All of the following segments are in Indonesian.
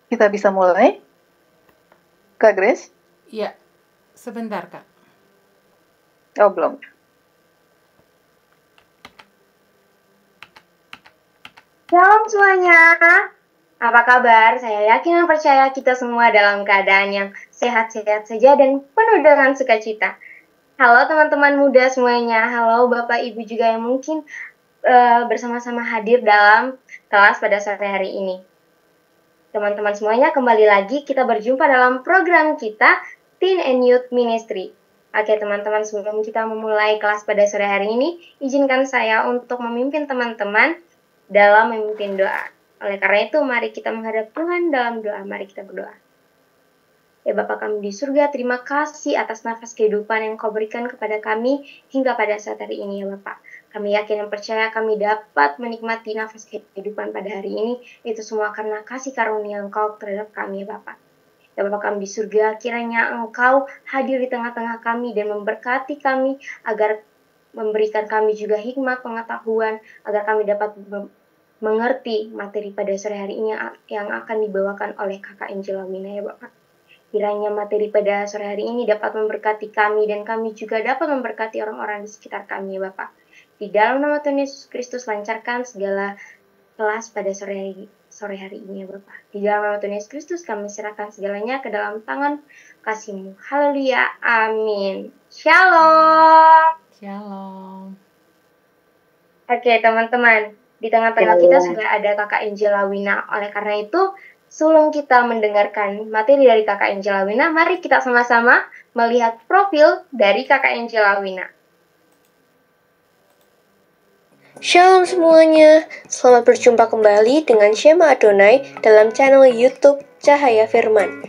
Kita bisa mulai? Kak Grace? Iya, sebentar Kak. Oh, belum. Shalom semuanya, apa kabar? Saya yakin dan percaya kita semua dalam keadaan yang sehat-sehat saja dan penuh dengan sukacita. Halo teman-teman muda semuanya, halo Bapak Ibu juga yang mungkin bersama-sama hadir dalam kelas pada sore hari ini. Teman-teman semuanya, kembali lagi kita berjumpa dalam program kita Teen and Youth Ministry. Oke teman-teman, sebelum kita memulai kelas pada sore hari ini, izinkan saya untuk memimpin teman-teman dalam memimpin doa. Oleh karena itu, mari kita menghadap Tuhan dalam doa. Mari kita berdoa. Ya Bapa kami di surga, terima kasih atas nafas kehidupan yang Kau berikan kepada kami hingga pada saat hari ini ya Bapak. Kami yakin dan percaya kami dapat menikmati nafas kehidupan pada hari ini. Itu semua karena kasih karunia Engkau terhadap kami ya Bapak. Ya Bapa kami di surga, kiranya Engkau hadir di tengah-tengah kami dan memberkati kami agar memberikan kami juga hikmat pengetahuan agar kami dapat mengerti materi pada sore hari ini yang akan dibawakan oleh Kakak Angela Wina ya Bapak. Kiranya materi pada sore hari ini dapat memberkati kami dan kami juga dapat memberkati orang-orang di sekitar kami ya Bapak. Di dalam nama Tuhan Yesus Kristus lancarkan segala kelas pada sore hari ini ya Bapak. Di dalam nama Tuhan Yesus Kristus kami serahkan segalanya ke dalam tangan kasih-Mu. Haleluya. Amin. Shalom. Shalom. Oke teman-teman, di tengah-tengah kita sudah ada Kakak Angela Wina. Oleh karena itu, sebelum kita mendengarkan materi dari Kakak Angela Wina, mari kita sama-sama melihat profil dari Kakak Angela Wina. Shalom semuanya, selamat berjumpa kembali dengan Shema Adonai dalam channel YouTube Cahaya Firman.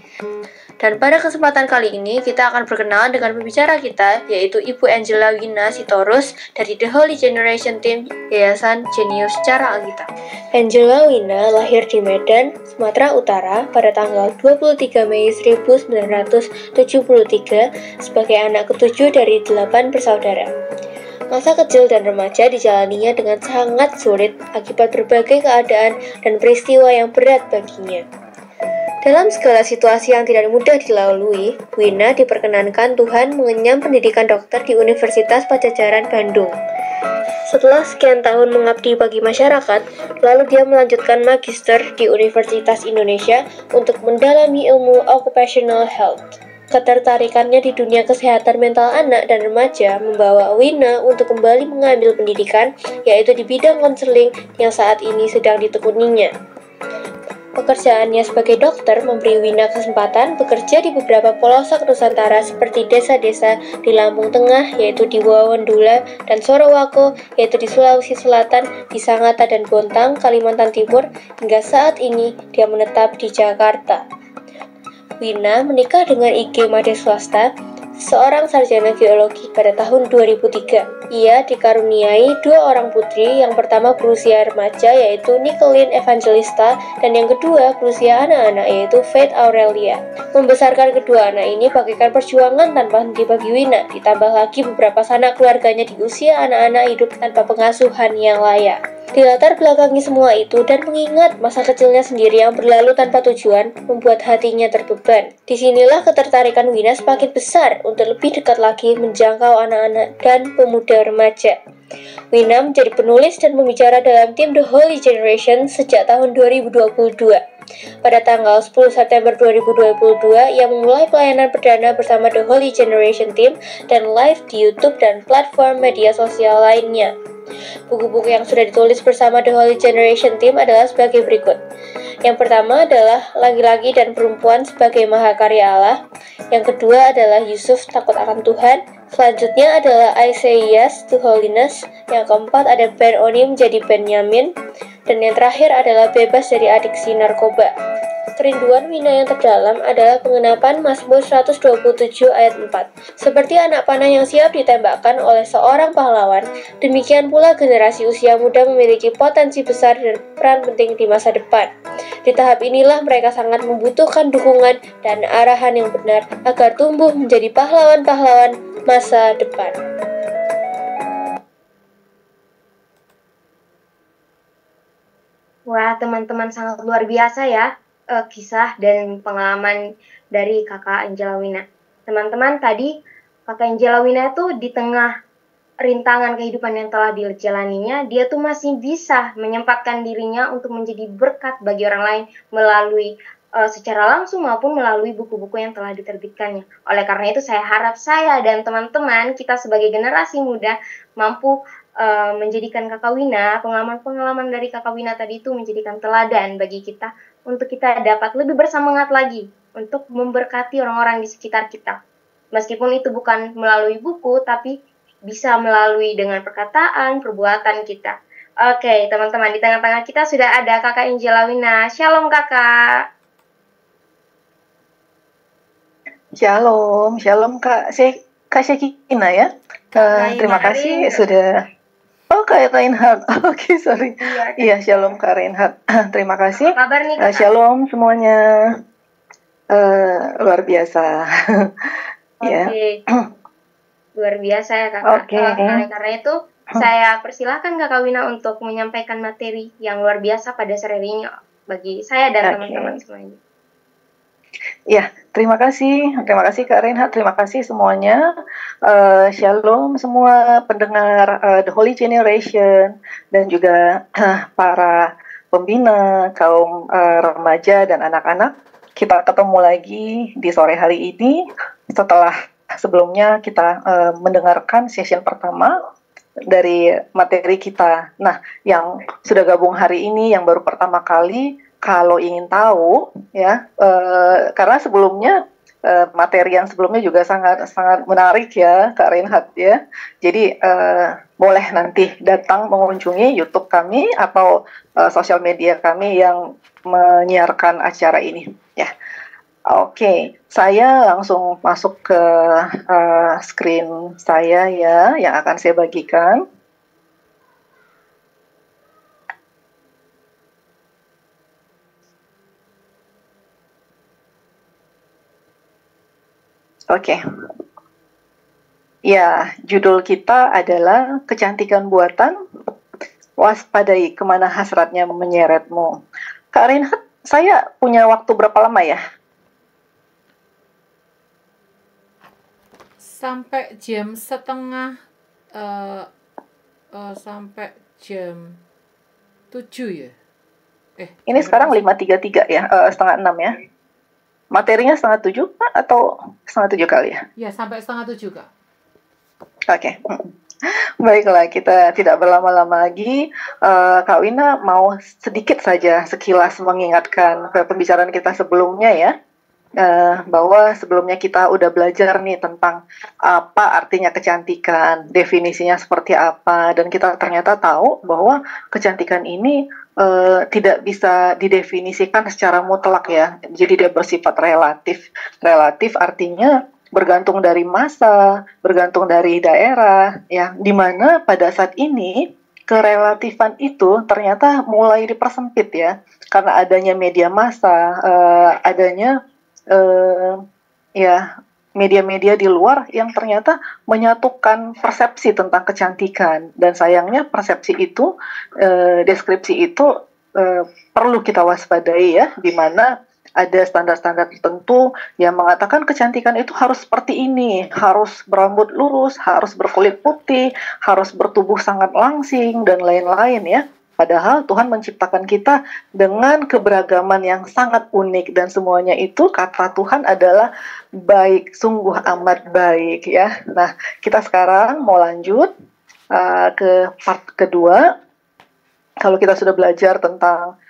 Dan pada kesempatan kali ini kita akan berkenalan dengan pembicara kita, yaitu Ibu Angela Wina Sitorus dari The Holy Generation Team Yayasan Genius Cara Alkitab. Angela Wina lahir di Medan, Sumatera Utara pada tanggal 23 Mei 1973 sebagai anak ketujuh dari 8 bersaudara. Masa kecil dan remaja dijalaninya dengan sangat sulit akibat berbagai keadaan dan peristiwa yang berat baginya. Dalam segala situasi yang tidak mudah dilalui, Wina diperkenankan Tuhan mengenyam pendidikan dokter di Universitas Padjadjaran Bandung. Setelah sekian tahun mengabdi bagi masyarakat, lalu dia melanjutkan magister di Universitas Indonesia untuk mendalami ilmu occupational health. Ketertarikannya di dunia kesehatan mental anak dan remaja membawa Wina untuk kembali mengambil pendidikan, yaitu di bidang konseling yang saat ini sedang ditekuninya. Pekerjaannya sebagai dokter memberi Wina kesempatan bekerja di beberapa pelosok Nusantara seperti desa-desa di Lampung Tengah, yaitu di Wawendula dan Sorowako, yaitu di Sulawesi Selatan, di Sangatta dan Bontang, Kalimantan Timur, hingga saat ini dia menetap di Jakarta. Wina menikah dengan IG Made Swasta, seorang sarjana geologi pada tahun 2003. Ia dikaruniai 2 orang putri, yang pertama berusia remaja yaitu Nicolene Evangelista dan yang kedua berusia anak-anak yaitu Faith Aurelia. Membesarkan kedua anak ini bagaikan perjuangan tanpa henti bagi Wina, ditambah lagi beberapa sanak keluarganya di usia anak-anak hidup tanpa pengasuhan yang layak. Di latar belakangi semua itu dan mengingat masa kecilnya sendiri yang berlalu tanpa tujuan membuat hatinya terbeban. Disinilah ketertarikan Wina semakin besar untuk lebih dekat lagi menjangkau anak-anak dan pemuda remaja. Wina menjadi penulis dan pembicara dalam tim The Holy Generation sejak tahun 2022. Pada tanggal 10 September 2022, ia memulai pelayanan perdana bersama The Holy Generation Team dan live di YouTube dan platform media sosial lainnya. Buku-buku yang sudah ditulis bersama The Holy Generation Team adalah sebagai berikut. Yang pertama adalah Laki-laki dan Perempuan sebagai Mahakarya Allah. Yang kedua adalah Yusuf Takut Akan Tuhan. Selanjutnya adalah I Say Yes to Holiness. Yang keempat ada Ben Oni menjadi Benyamin. Dan yang terakhir adalah Bebas dari Adiksi Narkoba. Kerinduan Wina yang terdalam adalah pengenapan Mazmur 127 ayat 4. Seperti anak panah yang siap ditembakkan oleh seorang pahlawan, demikian pula generasi usia muda memiliki potensi besar dan peran penting di masa depan. Di tahap inilah mereka sangat membutuhkan dukungan dan arahan yang benar agar tumbuh menjadi pahlawan-pahlawan masa depan. Wah, teman-teman sangat luar biasa ya. kisah dan pengalaman dari Kakak Angela Wina. Teman-teman, tadi Kakak Angela Wina tuh di tengah rintangan kehidupan yang telah dijalaninya, dia tuh masih bisa menyempatkan dirinya untuk menjadi berkat bagi orang lain melalui secara langsung maupun melalui buku-buku yang telah diterbitkannya. Oleh karena itu, saya harap saya dan teman-teman kita sebagai generasi muda mampu menjadikan Kakak Wina, pengalaman-pengalaman dari Kakak Wina tadi itu menjadikan teladan bagi kita untuk kita dapat lebih bersemangat lagi untuk memberkati orang-orang di sekitar kita. Meskipun itu bukan melalui buku, tapi bisa melalui dengan perkataan, perbuatan kita. Oke, teman-teman, di tengah-tengah kita sudah ada Kakak Angela Wina. Shalom, Kakak. Shalom, shalom Kak Syekina ya. Terima kasih sudah. Oh, Kak Reinhardt. Oke, sorry. Iya, shalom Kak Reinhardt. Terima kasih. Apa kabar nih, Kakak? Shalom semuanya. Luar biasa. Oke. Luar biasa ya, Kakak. Karena itu, saya persilahkan Kakak Wina untuk menyampaikan materi yang luar biasa pada sore ini bagi saya dan teman-teman semuanya. Ya, terima kasih Kak Reinhardt, terima kasih semuanya. Shalom semua pendengar The Holy Generation dan juga para pembina kaum remaja dan anak-anak. Kita ketemu lagi di sore hari ini setelah sebelumnya kita mendengarkan session pertama dari materi kita. Nah, yang sudah gabung hari ini, yang baru pertama kali, kalau ingin tahu, ya, karena sebelumnya materi yang sebelumnya juga sangat menarik ya, Kak Reinhardt ya. Jadi boleh nanti datang mengunjungi YouTube kami atau sosial media kami yang menyiarkan acara ini, ya. Oke, saya langsung masuk ke screen saya ya, yang akan saya bagikan. Oke. Ya, judul kita adalah Kecantikan Buatan, Waspadai Kemana Hasratnya Menyeretmu. Kak Reinhardt, saya punya waktu berapa lama ya? Sampai jam setengah, sampai jam 7 ya? Ini sekarang 5.33 ya, setengah 6 ya. Materinya setengah 7 atau setengah 7 kali ya? Ya, sampai setengah 7, Kak. Oke. Baiklah, kita tidak berlama-lama lagi. Kak Wina mau sedikit saja sekilas mengingatkan ke pembicaraan kita sebelumnya ya. Bahwa sebelumnya kita udah belajar nih tentang apa artinya kecantikan, definisinya seperti apa, dan kita ternyata tahu bahwa kecantikan ini tidak bisa didefinisikan secara mutlak ya, jadi dia bersifat relatif. Relatif artinya bergantung dari masa, bergantung dari daerah, ya, dimana pada saat ini kerelatifan itu ternyata mulai dipersempit ya, karena adanya media massa, adanya ya media-media di luar yang ternyata menyatukan persepsi tentang kecantikan, dan sayangnya persepsi itu, deskripsi itu perlu kita waspadai ya, di mana ada standar-standar tertentu yang mengatakan kecantikan itu harus seperti ini, harus berambut lurus, harus berkulit putih, harus bertubuh sangat langsing dan lain-lain ya. Padahal Tuhan menciptakan kita dengan keberagaman yang sangat unik, dan semuanya itu kata Tuhan adalah baik, sungguh amat baik ya. Nah, kita sekarang mau lanjut ke part kedua. Kalau kita sudah belajar tentang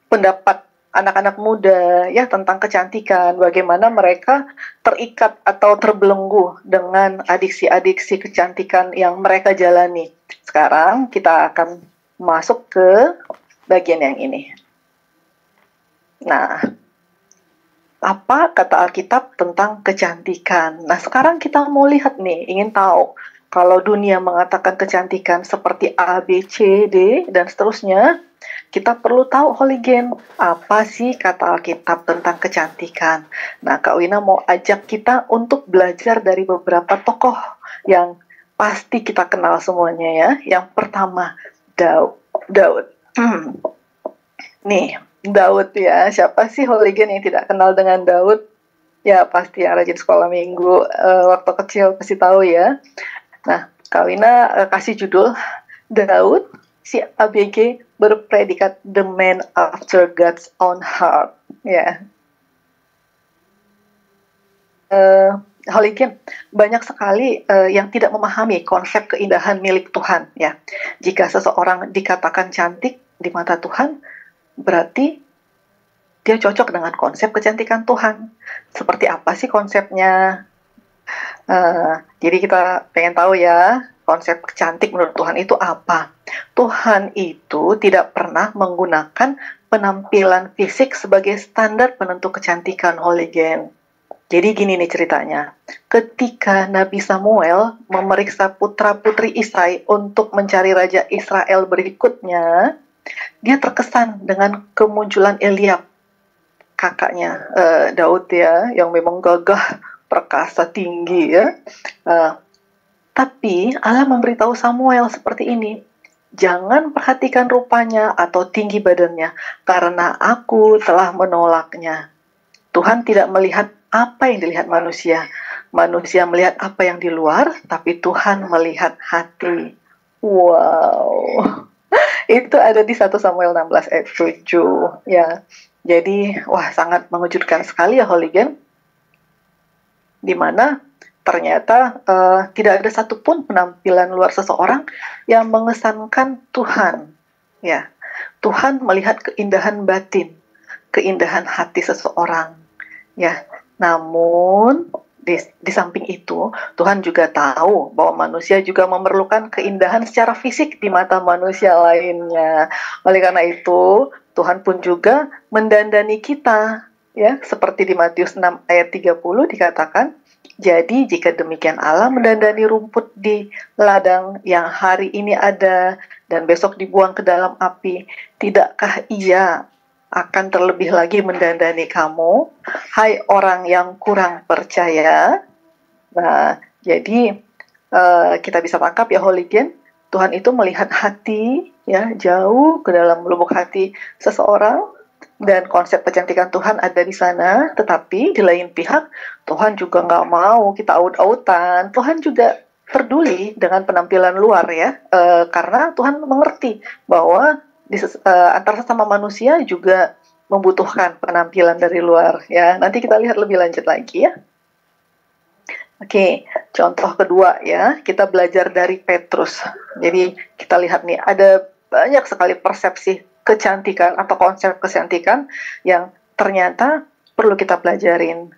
pendapat anak-anak muda ya tentang kecantikan, bagaimana mereka terikat atau terbelenggu dengan adiksi-adiksi kecantikan yang mereka jalani. Sekarang kita akan masuk ke bagian yang ini. Nah, apa kata Alkitab tentang kecantikan? Nah, sekarang kita mau lihat nih, ingin tahu kalau dunia mengatakan kecantikan seperti A, B, C, D, dan seterusnya, kita perlu tahu holigen, apa sih kata Alkitab tentang kecantikan. Nah, Kak Wina mau ajak kita untuk belajar dari beberapa tokoh yang pasti kita kenal semuanya ya. Yang pertama, Daud. Nih, Daud ya. Siapa sih hooligan yang tidak kenal dengan Daud? Ya pasti yang rajin sekolah minggu waktu kecil pasti tahu ya. Nah, Kak Wina kasih judul Daud si ABG berpredikat the man after God's own heart. Ya. Hooligan banyak sekali yang tidak memahami konsep keindahan milik Tuhan ya. Jika seseorang dikatakan cantik di mata Tuhan, berarti dia cocok dengan konsep kecantikan Tuhan. Seperti apa sih konsepnya? Jadi kita pengen tahu ya, konsep cantik menurut Tuhan itu apa? Tuhan itu tidak pernah menggunakan penampilan fisik sebagai standar penentu kecantikan, hooligan. Jadi gini nih ceritanya, ketika Nabi Samuel memeriksa putra-putri Isai untuk mencari raja Israel berikutnya, dia terkesan dengan kemunculan Eliab, kakaknya Daud ya, yang memang gagah, perkasa, tinggi ya. Tapi Allah memberitahu Samuel seperti ini, jangan perhatikan rupanya atau tinggi badannya, karena aku telah menolaknya. Tuhan tidak melihat apa yang dilihat manusia. Manusia melihat apa yang di luar, tapi Tuhan melihat hati. Wow. Itu ada di 1 Samuel 16 ayat 7 ya. Jadi, wah sangat mengejutkan sekali ya hooligan. Di mana ternyata tidak ada satupun penampilan luar seseorang yang mengesankan Tuhan. Ya, Tuhan melihat keindahan batin, keindahan hati seseorang. Ya, namun di samping itu Tuhan juga tahu bahwa manusia juga memerlukan keindahan secara fisik di mata manusia lainnya. Oleh karena itu Tuhan pun juga mendandani kita ya, seperti di Matius 6 ayat 30 dikatakan, jadi jika demikian Allah mendandani rumput di ladang yang hari ini ada dan besok dibuang ke dalam api, tidakkah Ia akan terlebih lagi mendandani kamu, hai orang yang kurang percaya. Nah, jadi kita bisa tangkap ya hooligan, Tuhan itu melihat hati ya, jauh ke dalam lubuk hati seseorang, dan konsep kecantikan Tuhan ada di sana. Tetapi di lain pihak Tuhan juga nggak mau kita aut-autan. Tuhan juga peduli dengan penampilan luar ya, karena Tuhan mengerti bahwa antara sesama manusia juga membutuhkan penampilan dari luar ya. Nanti kita lihat lebih lanjut lagi ya. Oke, contoh kedua ya, kita belajar dari Petrus. Jadi kita lihat nih, ada banyak sekali persepsi kecantikan atau konsep kecantikan yang ternyata perlu kita pelajarin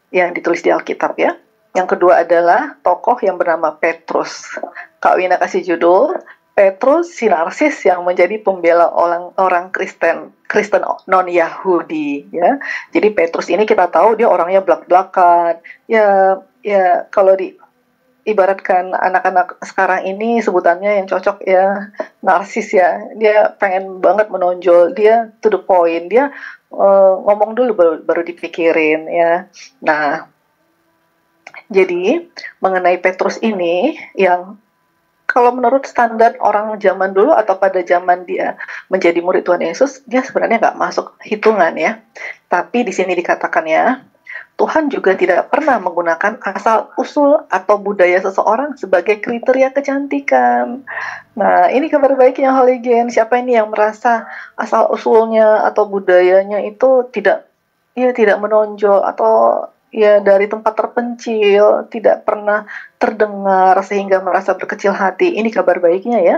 yang ditulis di Alkitab ya. Yang kedua adalah tokoh yang bernama Petrus. Kak Wina kasih judul Petrus si narsis yang menjadi pembela orang Kristen non Yahudi ya. Jadi Petrus ini kita tahu dia orangnya blak-blakan. Ya kalau ibaratkan anak-anak sekarang ini sebutannya yang cocok ya, narsis ya. Dia pengen banget menonjol, dia to the point, dia ngomong dulu baru dipikirin ya. Nah, jadi mengenai Petrus ini yang kalau menurut standar orang zaman dulu atau pada zaman dia menjadi murid Tuhan Yesus, dia sebenarnya nggak masuk hitungan ya. Tapi di sini dikatakan ya, Tuhan juga tidak pernah menggunakan asal-usul atau budaya seseorang sebagai kriteria kecantikan. Nah, ini kabar baiknya hooligan. Siapa ini yang merasa asal-usulnya atau budayanya itu tidak menonjol atau ya dari tempat terpencil, tidak pernah terdengar sehingga merasa berkecil hati. Ini kabar baiknya ya.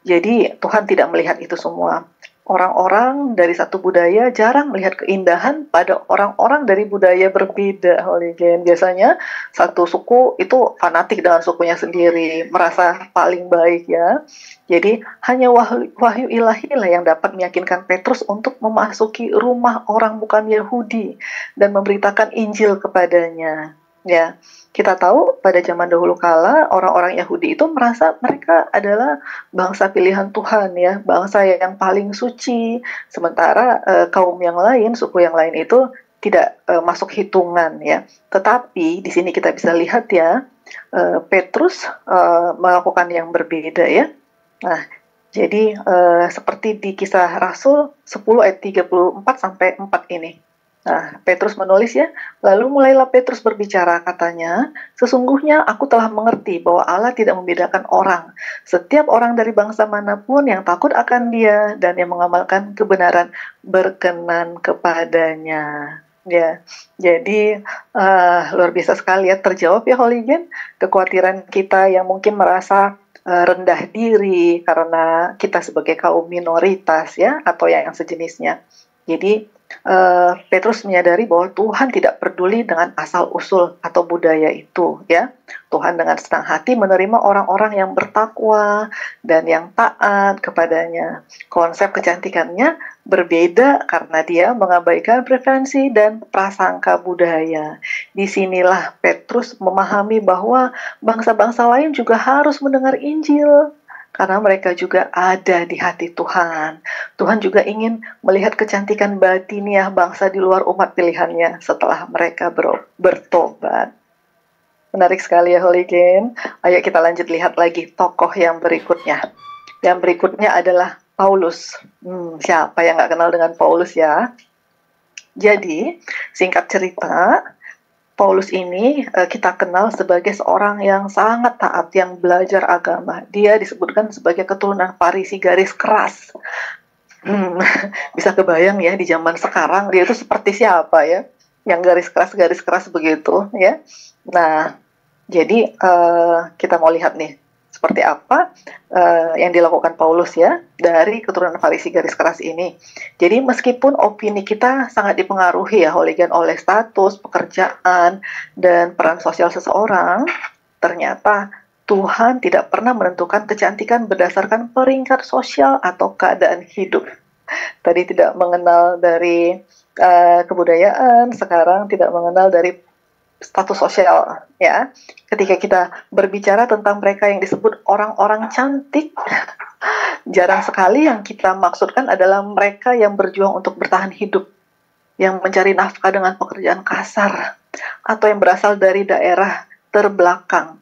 Jadi Tuhan tidak melihat itu semua. Orang-orang dari satu budaya jarang melihat keindahan pada orang-orang dari budaya berbeda, hooligan. Biasanya satu suku itu fanatik dengan sukunya sendiri, merasa paling baik ya. Jadi hanya wahyu ilahi lah yang dapat meyakinkan Petrus untuk memasuki rumah orang bukan Yahudi dan memberitakan Injil kepadanya. Ya, kita tahu pada zaman dahulu kala orang-orang Yahudi itu merasa mereka adalah bangsa pilihan Tuhan ya, bangsa yang paling suci. Sementara kaum yang lain, suku yang lain itu tidak masuk hitungan ya. Tetapi di sini kita bisa lihat ya, Petrus melakukan yang berbeda ya. Nah, Jadi seperti di Kisah Rasul 10 ayat 34 sampai 4 ini. Nah, Petrus menulis ya, lalu mulailah Petrus berbicara, katanya, sesungguhnya aku telah mengerti bahwa Allah tidak membedakan orang. Setiap orang dari bangsa manapun yang takut akan Dia dan yang mengamalkan kebenaran berkenan kepadanya. Ya, jadi luar biasa sekali ya, terjawab ya Holigen, kekhawatiran kita yang mungkin merasa rendah diri karena kita sebagai kaum minoritas ya, atau yang sejenisnya. Jadi Petrus menyadari bahwa Tuhan tidak peduli dengan asal-usul atau budaya itu ya. Tuhan dengan senang hati menerima orang-orang yang bertakwa dan yang taat kepadanya. Konsep kecantikannya berbeda karena dia mengabaikan preferensi dan prasangka budaya. Disinilah Petrus memahami bahwa bangsa-bangsa lain juga harus mendengar Injil, karena mereka juga ada di hati Tuhan. Tuhan juga ingin melihat kecantikan batiniah bangsa di luar umat pilihannya setelah mereka bertobat. Menarik sekali ya Holigen. Ayo kita lanjut lihat lagi tokoh yang berikutnya. Yang berikutnya adalah Paulus. Siapa yang nggak kenal dengan Paulus ya? Jadi, singkat cerita, Paulus ini kita kenal sebagai seorang yang sangat taat, yang belajar agama. Dia disebutkan sebagai keturunan Farisi garis keras. Bisa kebayang ya di zaman sekarang dia itu seperti siapa ya, yang garis keras begitu ya. Nah, jadi kita mau lihat nih seperti apa yang dilakukan Paulus ya dari keturunan Farisi garis keras ini. Jadi meskipun opini kita sangat dipengaruhi ya Holigen oleh status, pekerjaan, dan peran sosial seseorang, ternyata Tuhan tidak pernah menentukan kecantikan berdasarkan peringkat sosial atau keadaan hidup. Tadi tidak mengenal dari kebudayaan, sekarang tidak mengenal dari status sosial ya. Ketika kita berbicara tentang mereka yang disebut orang-orang cantik, jarang sekali yang kita maksudkan adalah mereka yang berjuang untuk bertahan hidup, yang mencari nafkah dengan pekerjaan kasar, atau yang berasal dari daerah terbelakang.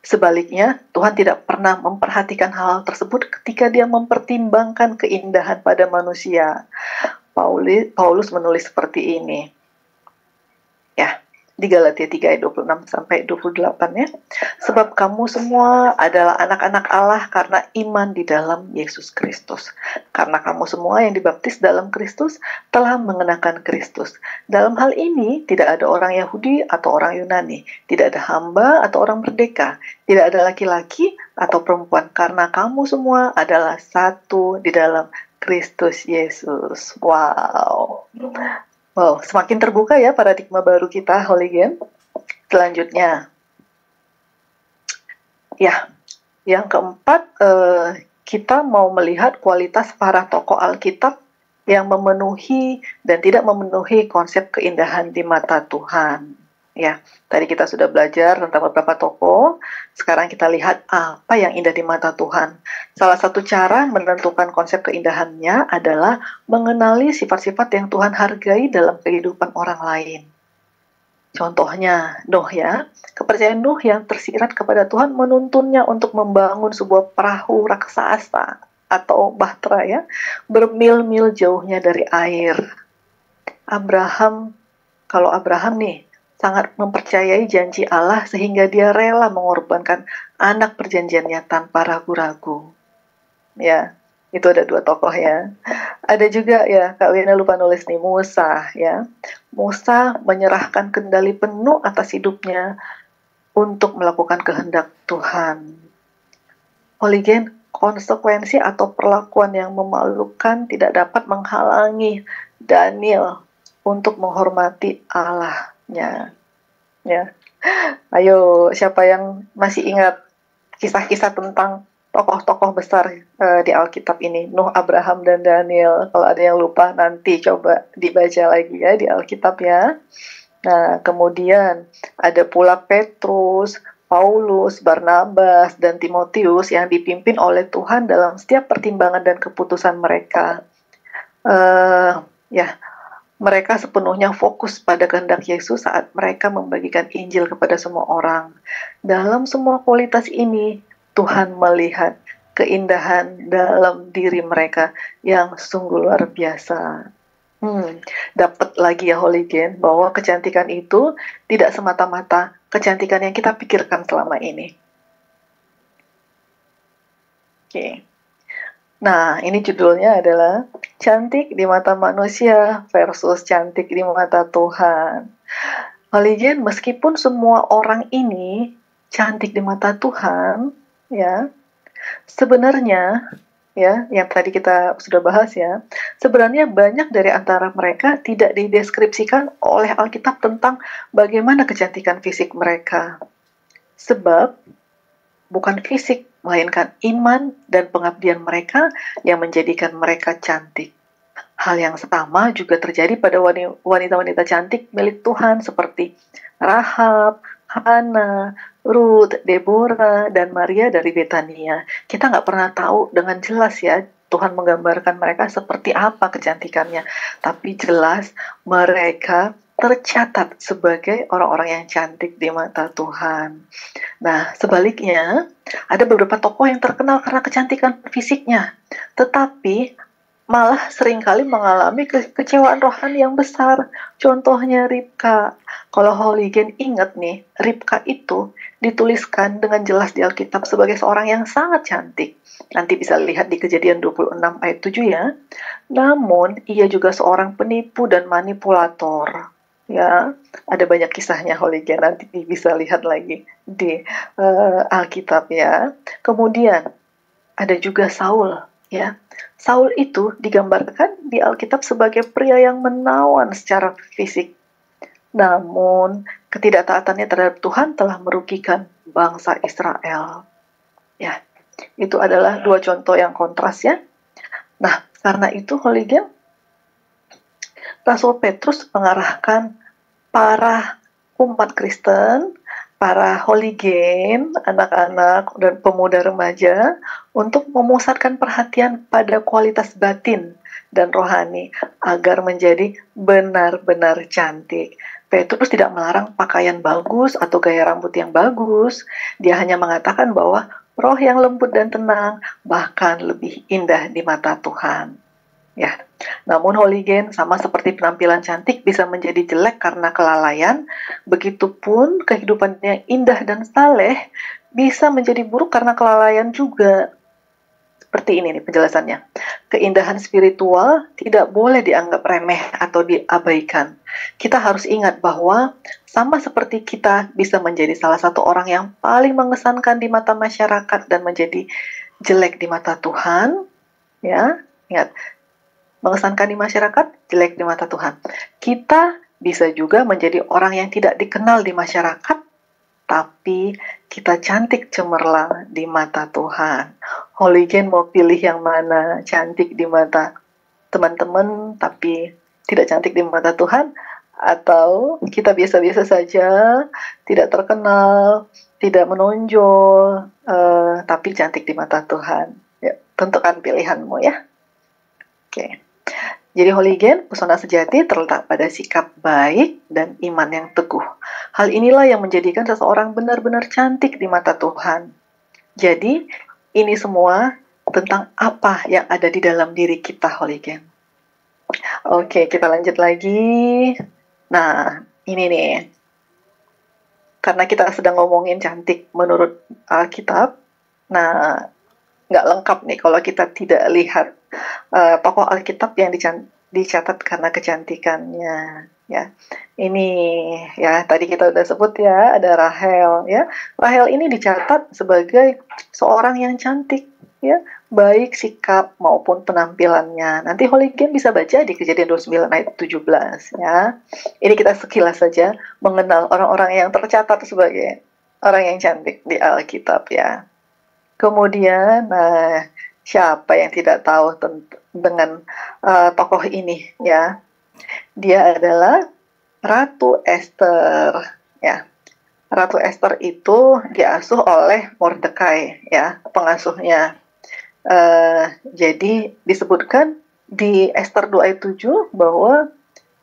Sebaliknya, Tuhan tidak pernah memperhatikan hal tersebut ketika Dia mempertimbangkan keindahan pada manusia. Paulus menulis seperti ini. Ya, di Galatia 3 ayat 26 sampai 28 ya. Sebab kamu semua adalah anak-anak Allah karena iman di dalam Yesus Kristus. Karena kamu semua yang dibaptis dalam Kristus telah mengenakan Kristus. Dalam hal ini tidak ada orang Yahudi atau orang Yunani, tidak ada hamba atau orang merdeka, tidak ada laki-laki atau perempuan, karena kamu semua adalah satu di dalam Kristus Yesus. Wow. Wow, semakin terbuka ya paradigma baru kita, Holigen. Selanjutnya, ya, yang keempat, kita mau melihat kualitas para tokoh Alkitab yang memenuhi dan tidak memenuhi konsep keindahan di mata Tuhan. Ya, tadi kita sudah belajar tentang beberapa tokoh. Sekarang kita lihat apa yang indah di mata Tuhan. Salah satu cara menentukan konsep keindahannya adalah mengenali sifat-sifat yang Tuhan hargai dalam kehidupan orang lain. Contohnya, Nuh ya. Kepercayaan Nuh yang tersirat kepada Tuhan menuntunnya untuk membangun sebuah perahu raksasa atau bahtera ya, bermil-mil jauhnya dari air. Kalau Abraham nih, sangat mempercayai janji Allah sehingga dia rela mengorbankan anak perjanjiannya tanpa ragu-ragu. Ya, itu ada dua tokoh ya. Ada juga ya, Kak Wina lupa nulis nih, Musa ya. Musa menyerahkan kendali penuh atas hidupnya untuk melakukan kehendak Tuhan. Holigen, konsekuensi atau perlakuan yang memalukan tidak dapat menghalangi Daniel untuk menghormati Allahnya. Ya, ayo siapa yang masih ingat kisah-kisah tentang tokoh-tokoh besar di Alkitab ini, Nuh, Abraham, dan Daniel. Kalau ada yang lupa nanti coba dibaca lagi ya di Alkitab ya. Nah, kemudian ada pula Petrus, Paulus, Barnabas, dan Timotius yang dipimpin oleh Tuhan dalam setiap pertimbangan dan keputusan mereka. Mereka sepenuhnya fokus pada kehendak Yesus saat mereka membagikan Injil kepada semua orang. Dalam semua kualitas ini, Tuhan melihat keindahan dalam diri mereka yang sungguh luar biasa. Dapat lagi ya Holigen bahwa kecantikan itu tidak semata-mata kecantikan yang kita pikirkan selama ini. Oke. Nah, ini judulnya adalah cantik di mata manusia versus cantik di mata Tuhan. Holigen, meskipun semua orang ini cantik di mata Tuhan, ya, sebenarnya, ya, yang tadi kita sudah bahas ya, sebenarnya banyak dari antara mereka tidak dideskripsikan oleh Alkitab tentang bagaimana kecantikan fisik mereka. Sebab bukan fisik, melainkan iman dan pengabdian mereka yang menjadikan mereka cantik. Hal yang sama juga terjadi pada wanita-wanita cantik milik Tuhan seperti Rahab, Hana, Ruth, Deborah, dan Maria dari Betania. Kita nggak pernah tahu dengan jelas ya Tuhan menggambarkan mereka seperti apa kecantikannya. Tapi jelas mereka tercatat sebagai orang-orang yang cantik di mata Tuhan. Nah, sebaliknya, ada beberapa tokoh yang terkenal karena kecantikan fisiknya, tetapi malah seringkali mengalami kekecewaan rohani yang besar. Contohnya Ribka. Kalau Holigen ingat nih, Ribka itu dituliskan dengan jelas di Alkitab sebagai seorang yang sangat cantik. Nanti bisa lihat di Kejadian 26 ayat 7 ya. Namun, ia juga seorang penipu dan manipulator. Ya, ada banyak kisahnya Holigen, nanti bisa lihat lagi di Alkitab ya. Kemudian ada juga Saul ya. Saul itu digambarkan di Alkitab sebagai pria yang menawan secara fisik. Namun ketidaktaatannya terhadap Tuhan telah merugikan bangsa Israel. Ya, itu adalah dua contoh yang kontras ya. Nah, karena itu Holigen, Rasul Petrus mengarahkan para umat Kristen, para Holigen, anak-anak dan pemuda remaja untuk memusatkan perhatian pada kualitas batin dan rohani agar menjadi benar-benar cantik. Petrus tidak melarang pakaian bagus atau gaya rambut yang bagus. Dia hanya mengatakan bahwa roh yang lembut dan tenang bahkan lebih indah di mata Tuhan. Ya, namun Holigen sama seperti penampilan cantik bisa menjadi jelek karena kelalaian, begitupun kehidupan yang indah dan saleh bisa menjadi buruk karena kelalaian juga. Seperti ini nih penjelasannya. Keindahan spiritual tidak boleh dianggap remeh atau diabaikan. Kita harus ingat bahwa sama seperti kita bisa menjadi salah satu orang yang paling mengesankan di mata masyarakat dan menjadi jelek di mata Tuhan, ya, ingat. Mengesankan di masyarakat, jelek di mata Tuhan. Kita bisa juga menjadi orang yang tidak dikenal di masyarakat, tapi kita cantik cemerlang di mata Tuhan. Holigen mau pilih yang mana? Cantik di mata teman-teman, tapi tidak cantik di mata Tuhan? Atau kita biasa-biasa saja, tidak terkenal, tidak menonjol, tapi cantik di mata Tuhan? Ya, tentukan pilihanmu ya. Oke. Jadi Holigen, pesona sejati terletak pada sikap baik dan iman yang teguh. Hal inilah yang menjadikan seseorang benar-benar cantik di mata Tuhan. Jadi, ini semua tentang apa yang ada di dalam diri kita, Holigen. Oke, kita lanjut lagi. Nah, ini nih. Karena kita sedang ngomongin cantik menurut Alkitab, nah, nggak lengkap nih kalau kita tidak lihat tokoh Alkitab yang dicatat karena kecantikannya ya. Ini ya tadi kita udah sebut ya, ada Rahel ya. Rahel ini dicatat sebagai seorang yang cantik ya, baik sikap maupun penampilannya. Nanti Holigen bisa baca di Kejadian 29 ayat 17 ya. Ini kita sekilas saja mengenal orang-orang yang tercatat sebagai orang yang cantik di Alkitab ya. Kemudian, siapa yang tidak tahu dengan tokoh ini ya? Dia adalah Ratu Esther ya. Ratu Esther itu diasuh oleh Mordekai ya, pengasuhnya. Jadi disebutkan di Esther 2 ayat 7 bahwa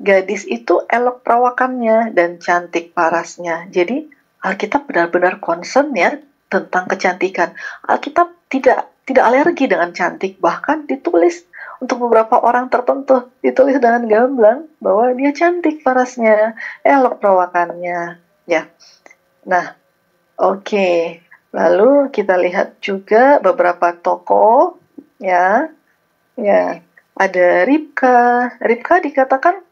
gadis itu elok perawakannya dan cantik parasnya. Jadi Alkitab benar-benar concern ya tentang kecantikan. Alkitab tidak tidak alergi dengan cantik, bahkan ditulis untuk beberapa orang tertentu, ditulis dengan gamblang bahwa dia cantik parasnya, elok perawakannya, ya. Nah, oke. Lalu kita lihat juga beberapa tokoh, ya. Ya, ada Ribka. Ribka dikatakan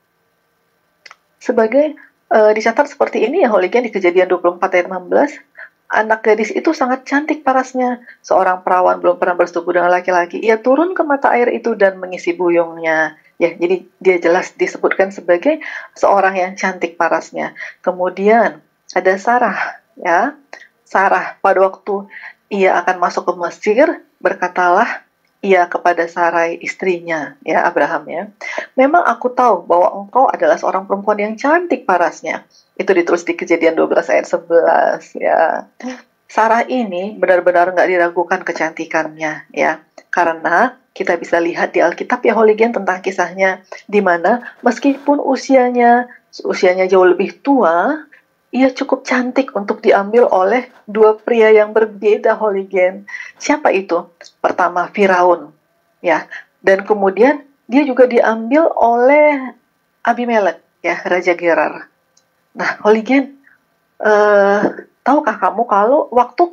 sebagai dicatat seperti ini ya, Holigen di Kejadian 24 ayat 16. Anak gadis itu sangat cantik parasnya. Seorang perawan belum pernah bersetubuh dengan laki-laki. Ia turun ke mata air itu dan mengisi buyungnya. Ya, jadi dia jelas disebutkan sebagai seorang yang cantik parasnya. Kemudian ada Sarah, ya. Sarah pada waktu ia akan masuk ke Mesir, berkatalah ia kepada Sarai istrinya, ya Abraham ya. Memang aku tahu bahwa engkau adalah seorang perempuan yang cantik parasnya. Itu ditulis di Kejadian 12 ayat 11 ya. Sarah ini benar-benar nggak diragukan kecantikannya ya. Karena kita bisa lihat di Alkitab ya Holigen tentang kisahnya, di mana meskipun usianya jauh lebih tua, ia cukup cantik untuk diambil oleh dua pria yang berbeda Holigen. Siapa itu? Pertama Firaun ya. Dan kemudian dia juga diambil oleh Abimelek ya, Raja Gerar. Nah, Holigen, tahukah kamu kalau waktu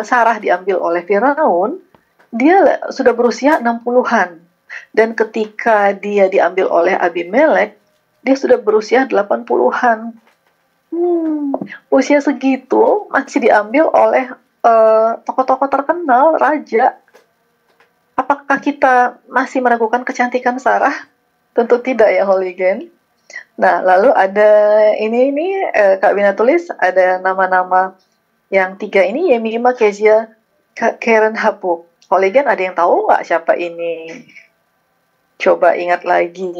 Sarah diambil oleh Firaun, dia sudah berusia 60-an. Dan ketika dia diambil oleh Abimelek, dia sudah berusia 80-an. Usia segitu masih diambil oleh tokoh-tokoh terkenal, raja. Apakah kita masih meragukan kecantikan Sarah? Tentu tidak ya, Holigen. Nah, lalu ada ini Kak Wina tulis ada nama-nama yang 3 ini, Yemima, Kezia, Karen Hapuk. Holigen ada yang tahu nggak siapa ini? Coba ingat lagi.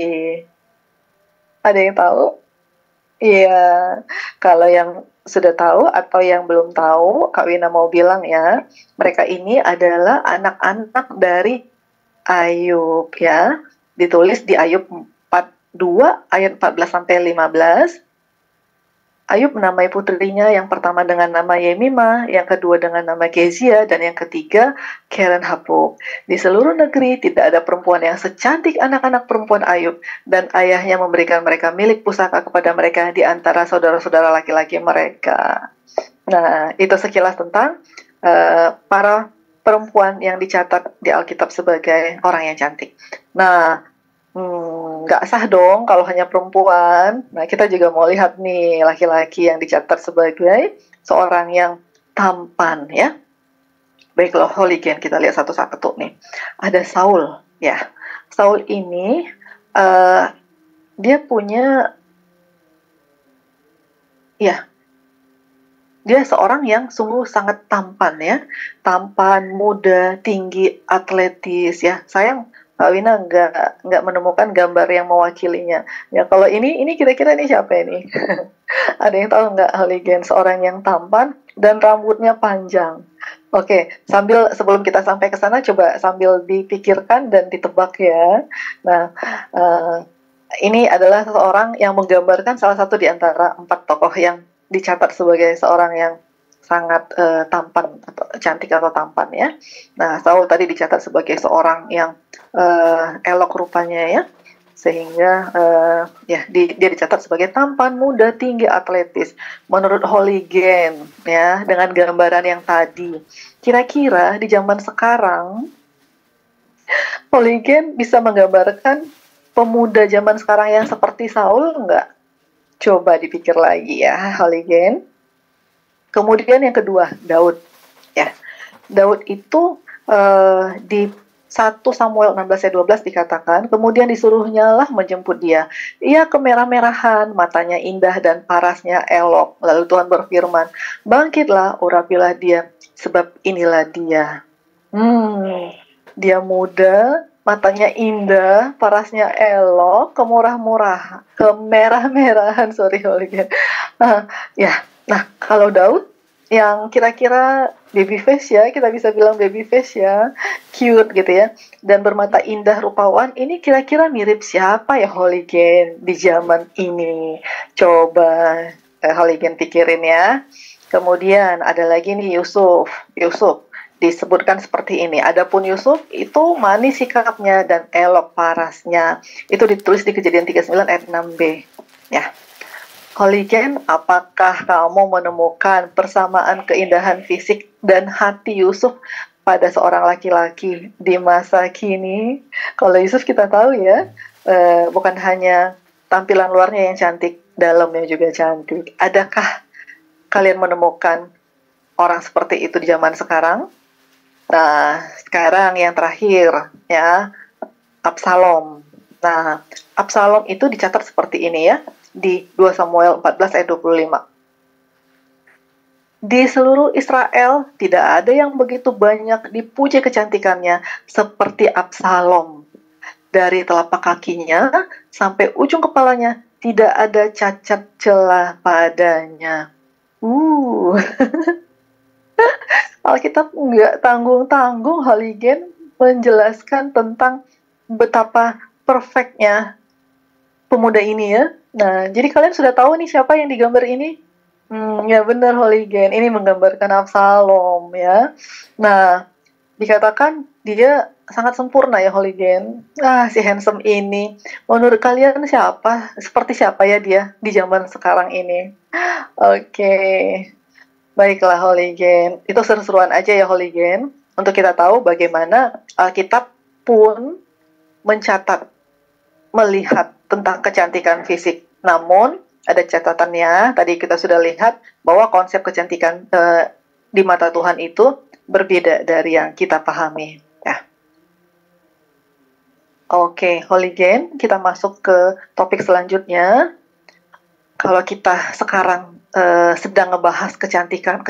Ada yang tahu? Iya, kalau yang sudah tahu atau yang belum tahu, Kak Wina mau bilang ya, mereka ini adalah anak-anak dari Ayub ya. Ditulis di Ayub 2 ayat 14-15. Ayub menamai putrinya yang pertama dengan nama Yemima, yang kedua dengan nama Kezia, dan yang ketiga Karen Hapuk. Di seluruh negeri tidak ada perempuan yang secantik anak-anak perempuan Ayub, dan ayahnya memberikan mereka milik pusaka kepada mereka di antara saudara-saudara laki-laki mereka. Nah, itu sekilas tentang para perempuan yang dicatat di Alkitab sebagai orang yang cantik. Nah, nggak sah dong kalau hanya perempuan. Nah, kita juga mau lihat nih laki-laki yang dicatat sebagai seorang yang tampan ya. Baiklah Holigen, kita lihat satu-satu nih. Ada Saul ya. Saul ini dia punya ya, dia seorang yang sungguh sangat tampan ya. Tampan, muda, tinggi, atletis ya. Sayang Kak Wina nggak menemukan gambar yang mewakilinya. Ya kalau ini kira-kira ini siapa ini? Ada yang tahu nggak Holigen? Seorang yang tampan dan rambutnya panjang. Oke, sebelum kita sampai ke sana, coba sambil dipikirkan dan ditebak ya. Nah, ini adalah seorang yang menggambarkan salah satu di antara 4 tokoh yang dicatat sebagai seorang yang sangat tampan atau cantik atau tampan ya. Nah, Saul tadi dicatat sebagai seorang yang elok rupanya ya, sehingga ya dia dicatat sebagai tampan, muda, tinggi, atletis. Menurut Holigen ya, dengan gambaran yang tadi, kira-kira di zaman sekarang Holigen bisa menggambarkan pemuda zaman sekarang yang seperti Saul nggak? Coba dipikir lagi ya, Holigen. Kemudian yang kedua, Daud. Ya, Daud itu di 1 Samuel 16 ayat 12 dikatakan, kemudian disuruhnya lah menjemput dia. Ia kemerah-merahan, matanya indah dan parasnya elok. Lalu Tuhan berfirman, bangkitlah, urapilah dia, sebab inilah dia. Dia muda, matanya indah, parasnya elok, kemerah-merahan, Holigen. Nah, kalau Daud yang kira-kira baby face ya, kita bisa bilang baby face ya, cute gitu ya, dan bermata indah rupawan, ini kira-kira mirip siapa ya Holigen di zaman ini? Coba Holigen pikirin ya. Kemudian ada lagi nih Yusuf. disebutkan seperti ini. Adapun Yusuf itu manis sikapnya dan elok parasnya. Itu ditulis di Kejadian 39 ayat 6b. Ya. Holigen, apakah kamu menemukan persamaan keindahan fisik dan hati Yusuf pada seorang laki-laki di masa kini? Kalau Yusuf kita tahu ya, bukan hanya tampilan luarnya yang cantik, dalamnya juga cantik. Adakah kalian menemukan orang seperti itu di zaman sekarang? Nah, sekarang yang terakhir ya, Absalom. Nah, Absalom itu dicatat seperti ini ya, di 2 Samuel 14 ayat 25. Di seluruh Israel tidak ada yang begitu banyak dipuji kecantikannya seperti Absalom. Dari telapak kakinya sampai ujung kepalanya tidak ada cacat celah padanya. Alkitab nggak tanggung-tanggung Holigen menjelaskan tentang betapa perfectnya pemuda ini ya. Nah, jadi kalian sudah tahu nih siapa yang digambar ini? Ya benar Holigen, ini menggambarkan Absalom ya. Nah, dikatakan dia sangat sempurna ya Holigen. Si handsome ini. Menurut kalian siapa? Seperti siapa ya dia di zaman sekarang ini? Oke. Baiklah Holigen. Itu seru-seruan aja ya Holigen. Untuk kita tahu bagaimana Alkitab pun mencatat, melihat tentang kecantikan fisik. Namun, ada catatannya, tadi kita sudah lihat bahwa konsep kecantikan di mata Tuhan itu berbeda dari yang kita pahami. Ya. Oke, Holigen, kita masuk ke topik selanjutnya. Kalau kita sekarang sedang ngebahas kecantikan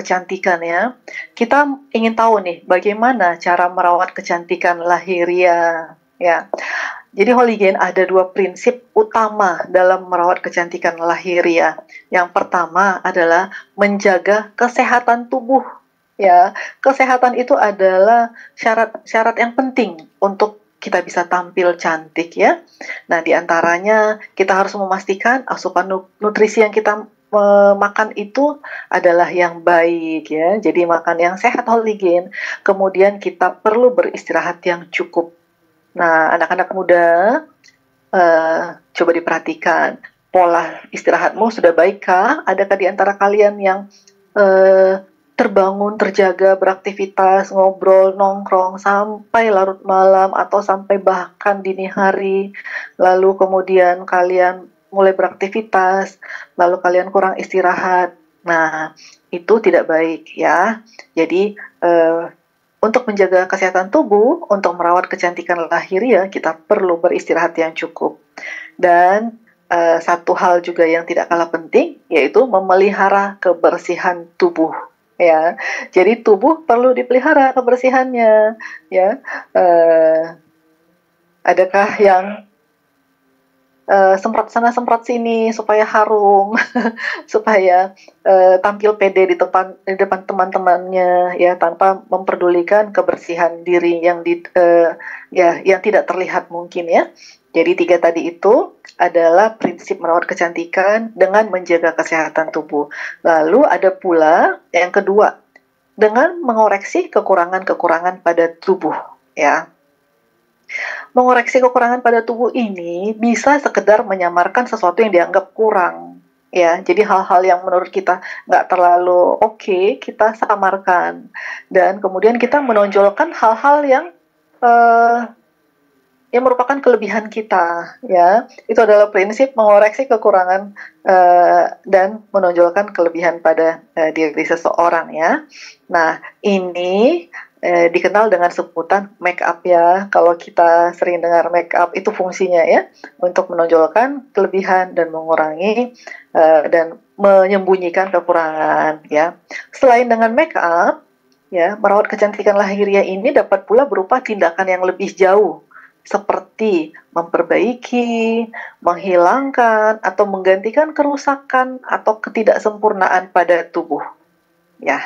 ya, kita ingin tahu nih bagaimana cara merawat kecantikan lahiriah. Ya. Jadi Holigen ada 2 prinsip utama dalam merawat kecantikan lahiriah. Yang pertama adalah menjaga kesehatan tubuh. Ya, kesehatan itu adalah syarat yang penting untuk kita bisa tampil cantik ya. Nah, diantaranya kita harus memastikan asupan nutrisi yang kita makan itu adalah yang baik ya. Jadi makan yang sehat Holigen. Kemudian kita perlu beristirahat yang cukup. Nah, anak-anak muda, coba diperhatikan, pola istirahatmu sudah baikkah? Adakah di antara kalian yang terbangun, terjaga, beraktivitas, ngobrol, nongkrong, sampai larut malam, atau sampai bahkan dini hari, lalu kemudian kalian mulai beraktivitas, lalu kalian kurang istirahat? Nah, itu tidak baik ya. Jadi, untuk menjaga kesehatan tubuh, untuk merawat kecantikan lahiriah, kita perlu beristirahat yang cukup. Dan satu hal juga yang tidak kalah penting, yaitu memelihara kebersihan tubuh. Ya, jadi tubuh perlu dipelihara kebersihannya. Ya, adakah yang semprot sana semprot sini supaya harum, supaya tampil pede di depan teman-temannya ya, tanpa memperdulikan kebersihan diri yang yang tidak terlihat mungkin ya. Jadi 3 tadi itu adalah prinsip merawat kecantikan dengan menjaga kesehatan tubuh. Lalu ada pula yang kedua, dengan mengoreksi kekurangan-kekurangan pada tubuh ya. Mengoreksi kekurangan pada tubuh ini bisa sekedar menyamarkan sesuatu yang dianggap kurang ya. Jadi hal-hal yang menurut kita nggak terlalu oke, kita samarkan, dan kemudian kita menonjolkan hal-hal yang merupakan kelebihan kita ya. Itu adalah prinsip mengoreksi kekurangan dan menonjolkan kelebihan pada diri seseorang ya. Nah, ini dikenal dengan sebutan make up ya. Kalau kita sering dengar make up, itu fungsinya ya untuk menonjolkan kelebihan dan mengurangi dan menyembunyikan kekurangan ya. Selain dengan make up ya, merawat kecantikan lahiriah ini dapat pula berupa tindakan yang lebih jauh, seperti memperbaiki, menghilangkan atau menggantikan kerusakan atau ketidaksempurnaan pada tubuh ya.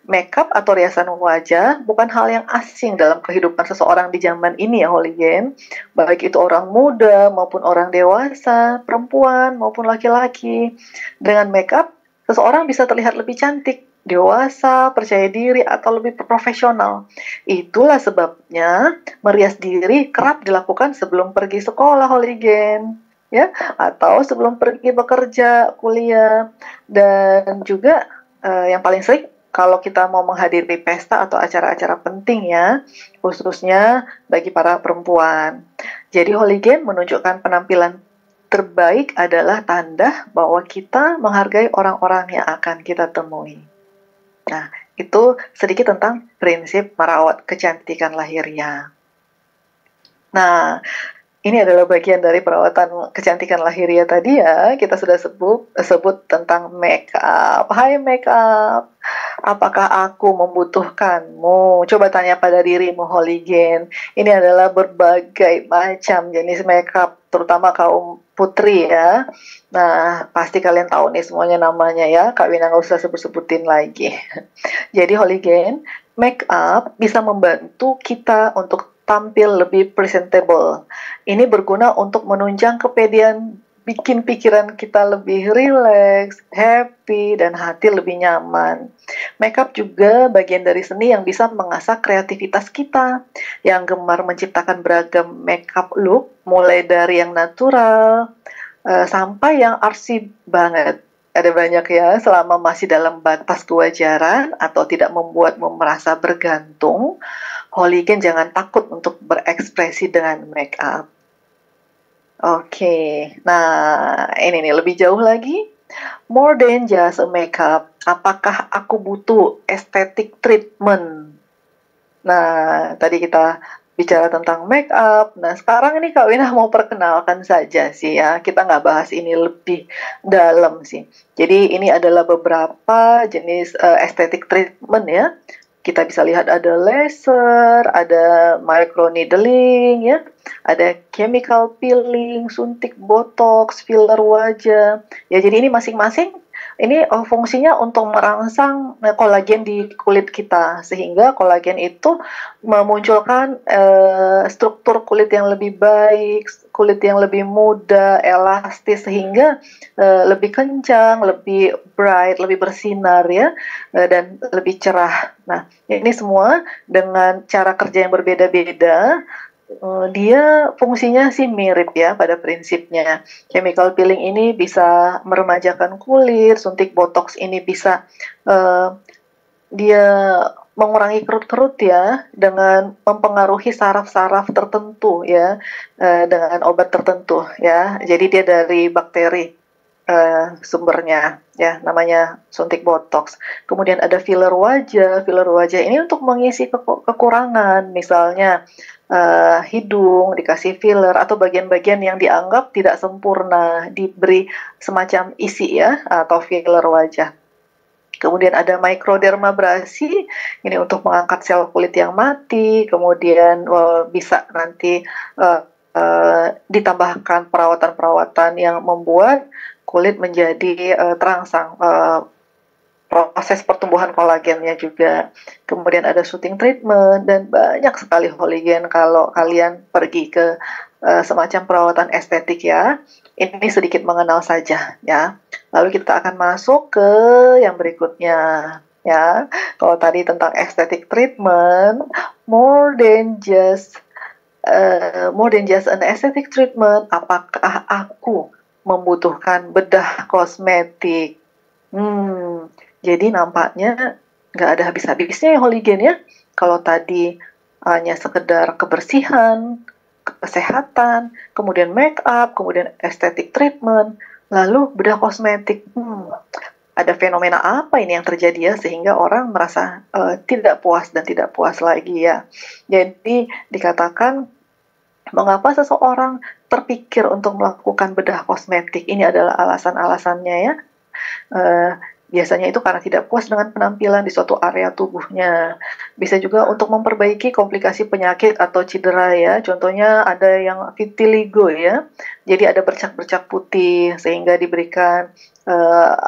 Makeup atau riasan wajah bukan hal yang asing dalam kehidupan seseorang di zaman ini ya Holigen. Baik itu orang muda maupun orang dewasa, perempuan maupun laki-laki. Dengan makeup, seseorang bisa terlihat lebih cantik dewasa, percaya diri, atau lebih profesional. Itulah sebabnya merias diri kerap dilakukan sebelum pergi sekolah, Holigen, ya, atau sebelum pergi bekerja, kuliah, dan juga yang paling sering kalau kita mau menghadiri pesta atau acara-acara penting ya, khususnya bagi para perempuan. Jadi Holigen menunjukkan penampilan terbaik adalah tanda bahwa kita menghargai orang-orang yang akan kita temui. Nah, itu sedikit tentang prinsip merawat kecantikan lahiriah. Nah, ini adalah bagian dari perawatan kecantikan lahiriah tadi ya. Kita sudah sebut tentang make up. Hai make up, apakah aku membutuhkanmu? Coba tanya pada dirimu, Holigen. Ini adalah berbagai macam jenis make up, terutama kaum putri ya. Nah, pasti kalian tahu nih semuanya namanya ya. Kak Wina nggak usah sebut-sebutin lagi. Jadi Holigen, make up bisa membantu kita untuk tampil lebih presentable. Ini berguna untuk menunjang kepedean, bikin pikiran kita lebih rileks, happy, dan hati lebih nyaman. Makeup juga bagian dari seni yang bisa mengasah kreativitas kita, yang gemar menciptakan beragam makeup look, mulai dari yang natural sampai yang artsy banget. Ada banyak ya, selama masih dalam batas kewajaran atau tidak membuatmu merasa bergantung, Holigen jangan takut untuk berekspresi dengan make up. Oke, nah ini nih lebih jauh lagi. More than just a makeup, apakah aku butuh aesthetic treatment? Nah, tadi kita bicara tentang make up. Nah, sekarang ini Kak Wina mau perkenalkan saja sih ya. Kita nggak bahas ini lebih dalam sih. Jadi ini adalah beberapa jenis aesthetic treatment ya. Kita bisa lihat ada laser, ada microneedling ya, ada chemical peeling, suntik botox, filler wajah. Ya, jadi ini masing-masing ini fungsinya untuk merangsang kolagen di kulit kita, sehingga kolagen itu memunculkan struktur kulit yang lebih baik, kulit yang lebih muda, elastis, sehingga lebih kencang, lebih bright, lebih bersinar ya, dan lebih cerah. Nah, ini semua dengan cara kerja yang berbeda-beda. Dia fungsinya sih mirip ya pada prinsipnya. Chemical peeling ini bisa meremajakan kulit, suntik botox ini bisa dia mengurangi kerut-kerut ya dengan mempengaruhi saraf-saraf tertentu ya dengan obat tertentu ya. Jadi dia dari bakteri sumbernya ya, namanya suntik botox. Kemudian ada filler wajah. Filler wajah ini untuk mengisi kekurangan, misalnya hidung dikasih filler atau bagian-bagian yang dianggap tidak sempurna diberi semacam isi ya atau filler wajah. Kemudian ada microdermabrasi, ini untuk mengangkat sel kulit yang mati. Kemudian bisa nanti ditambahkan perawatan-perawatan yang membuat kulit menjadi terangsang, proses pertumbuhan kolagennya juga. Kemudian ada shooting treatment dan banyak sekali Holigen kalau kalian pergi ke semacam perawatan estetik ya. Ini sedikit mengenal saja ya. Lalu kita akan masuk ke yang berikutnya ya. Kalau tadi tentang aesthetic treatment, more than just an aesthetic treatment, apakah aku membutuhkan bedah kosmetik? Jadi nampaknya nggak ada habis-habisnya ya Holigen ya. Kalau tadi hanya sekedar kebersihan, kesehatan, kemudian make up, kemudian aesthetic treatment, lalu bedah kosmetik. Ada fenomena apa ini yang terjadi ya sehingga orang merasa tidak puas dan tidak puas lagi ya. Jadi dikatakan mengapa seseorang terpikir untuk melakukan bedah kosmetik, ini adalah alasan-alasannya ya. Biasanya itu karena tidak puas dengan penampilan di suatu area tubuhnya. Bisa juga untuk memperbaiki komplikasi penyakit atau cedera ya. Contohnya ada yang vitiligo ya. Jadi ada bercak-bercak putih sehingga diberikan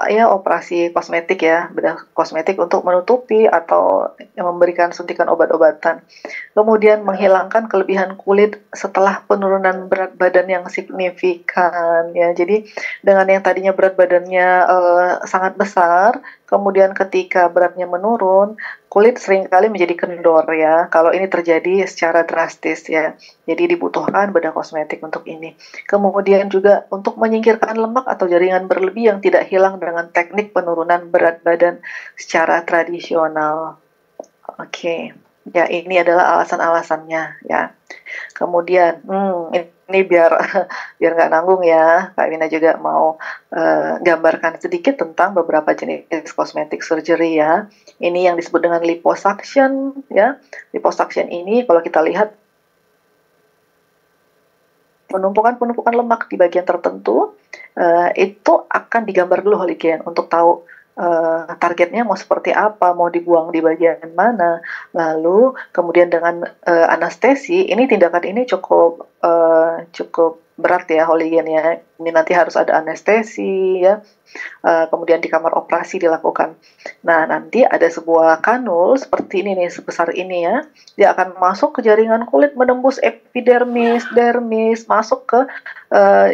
ya operasi kosmetik ya, bedah kosmetik untuk menutupi atau memberikan suntikan obat-obatan. Kemudian menghilangkan kelebihan kulit setelah penurunan berat badan yang signifikan ya. Jadi dengan yang tadinya berat badannya sangat besar, kemudian ketika beratnya menurun, kulit seringkali menjadi kendor ya. Kalau ini terjadi secara drastis ya. Jadi dibutuhkan bedah kosmetik untuk ini. Kemudian juga untuk menyingkirkan lemak atau jaringan berlebih yang tidak hilang dengan teknik penurunan berat badan secara tradisional. Oke. Ya, ini adalah alasan-alasannya ya. Kemudian, ini biar biar nggak nanggung ya, Kak Wina juga mau gambarkan sedikit tentang beberapa jenis kosmetik surgery ya. Ini yang disebut dengan liposuction ya. Liposuction ini kalau kita lihat penumpukan lemak di bagian tertentu itu akan digambar dulu Holigen untuk tahu targetnya mau seperti apa, mau dibuang di bagian mana. Lalu kemudian dengan anestesi, ini tindakan ini cukup berat ya Holigen ya. Ini nanti harus ada anestesi ya. Kemudian di kamar operasi dilakukan. Nah, nanti ada sebuah kanul seperti ini nih, sebesar ini ya. Dia akan masuk ke jaringan kulit, menembus epidermis, dermis, masuk ke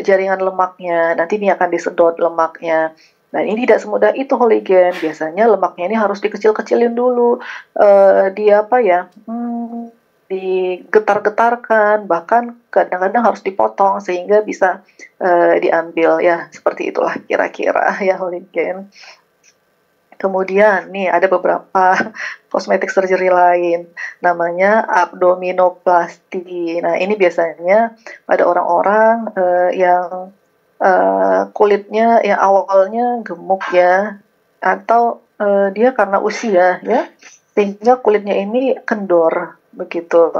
jaringan lemaknya. Nanti ini akan disedot lemaknya. Nah, ini tidak semudah itu Holigen. Biasanya lemaknya ini harus dikecil-kecilin dulu. Dia apa ya? Digetar-getarkan, bahkan kadang-kadang harus dipotong sehingga bisa diambil ya. Seperti itulah kira-kira ya Holigen. Kemudian nih ada beberapa kosmetik surgery lain, namanya abdominoplasti. Nah, ini biasanya pada orang-orang yang kulitnya yang awalnya gemuk ya, atau dia karena usia ya, sehingga kulitnya ini kendor begitu.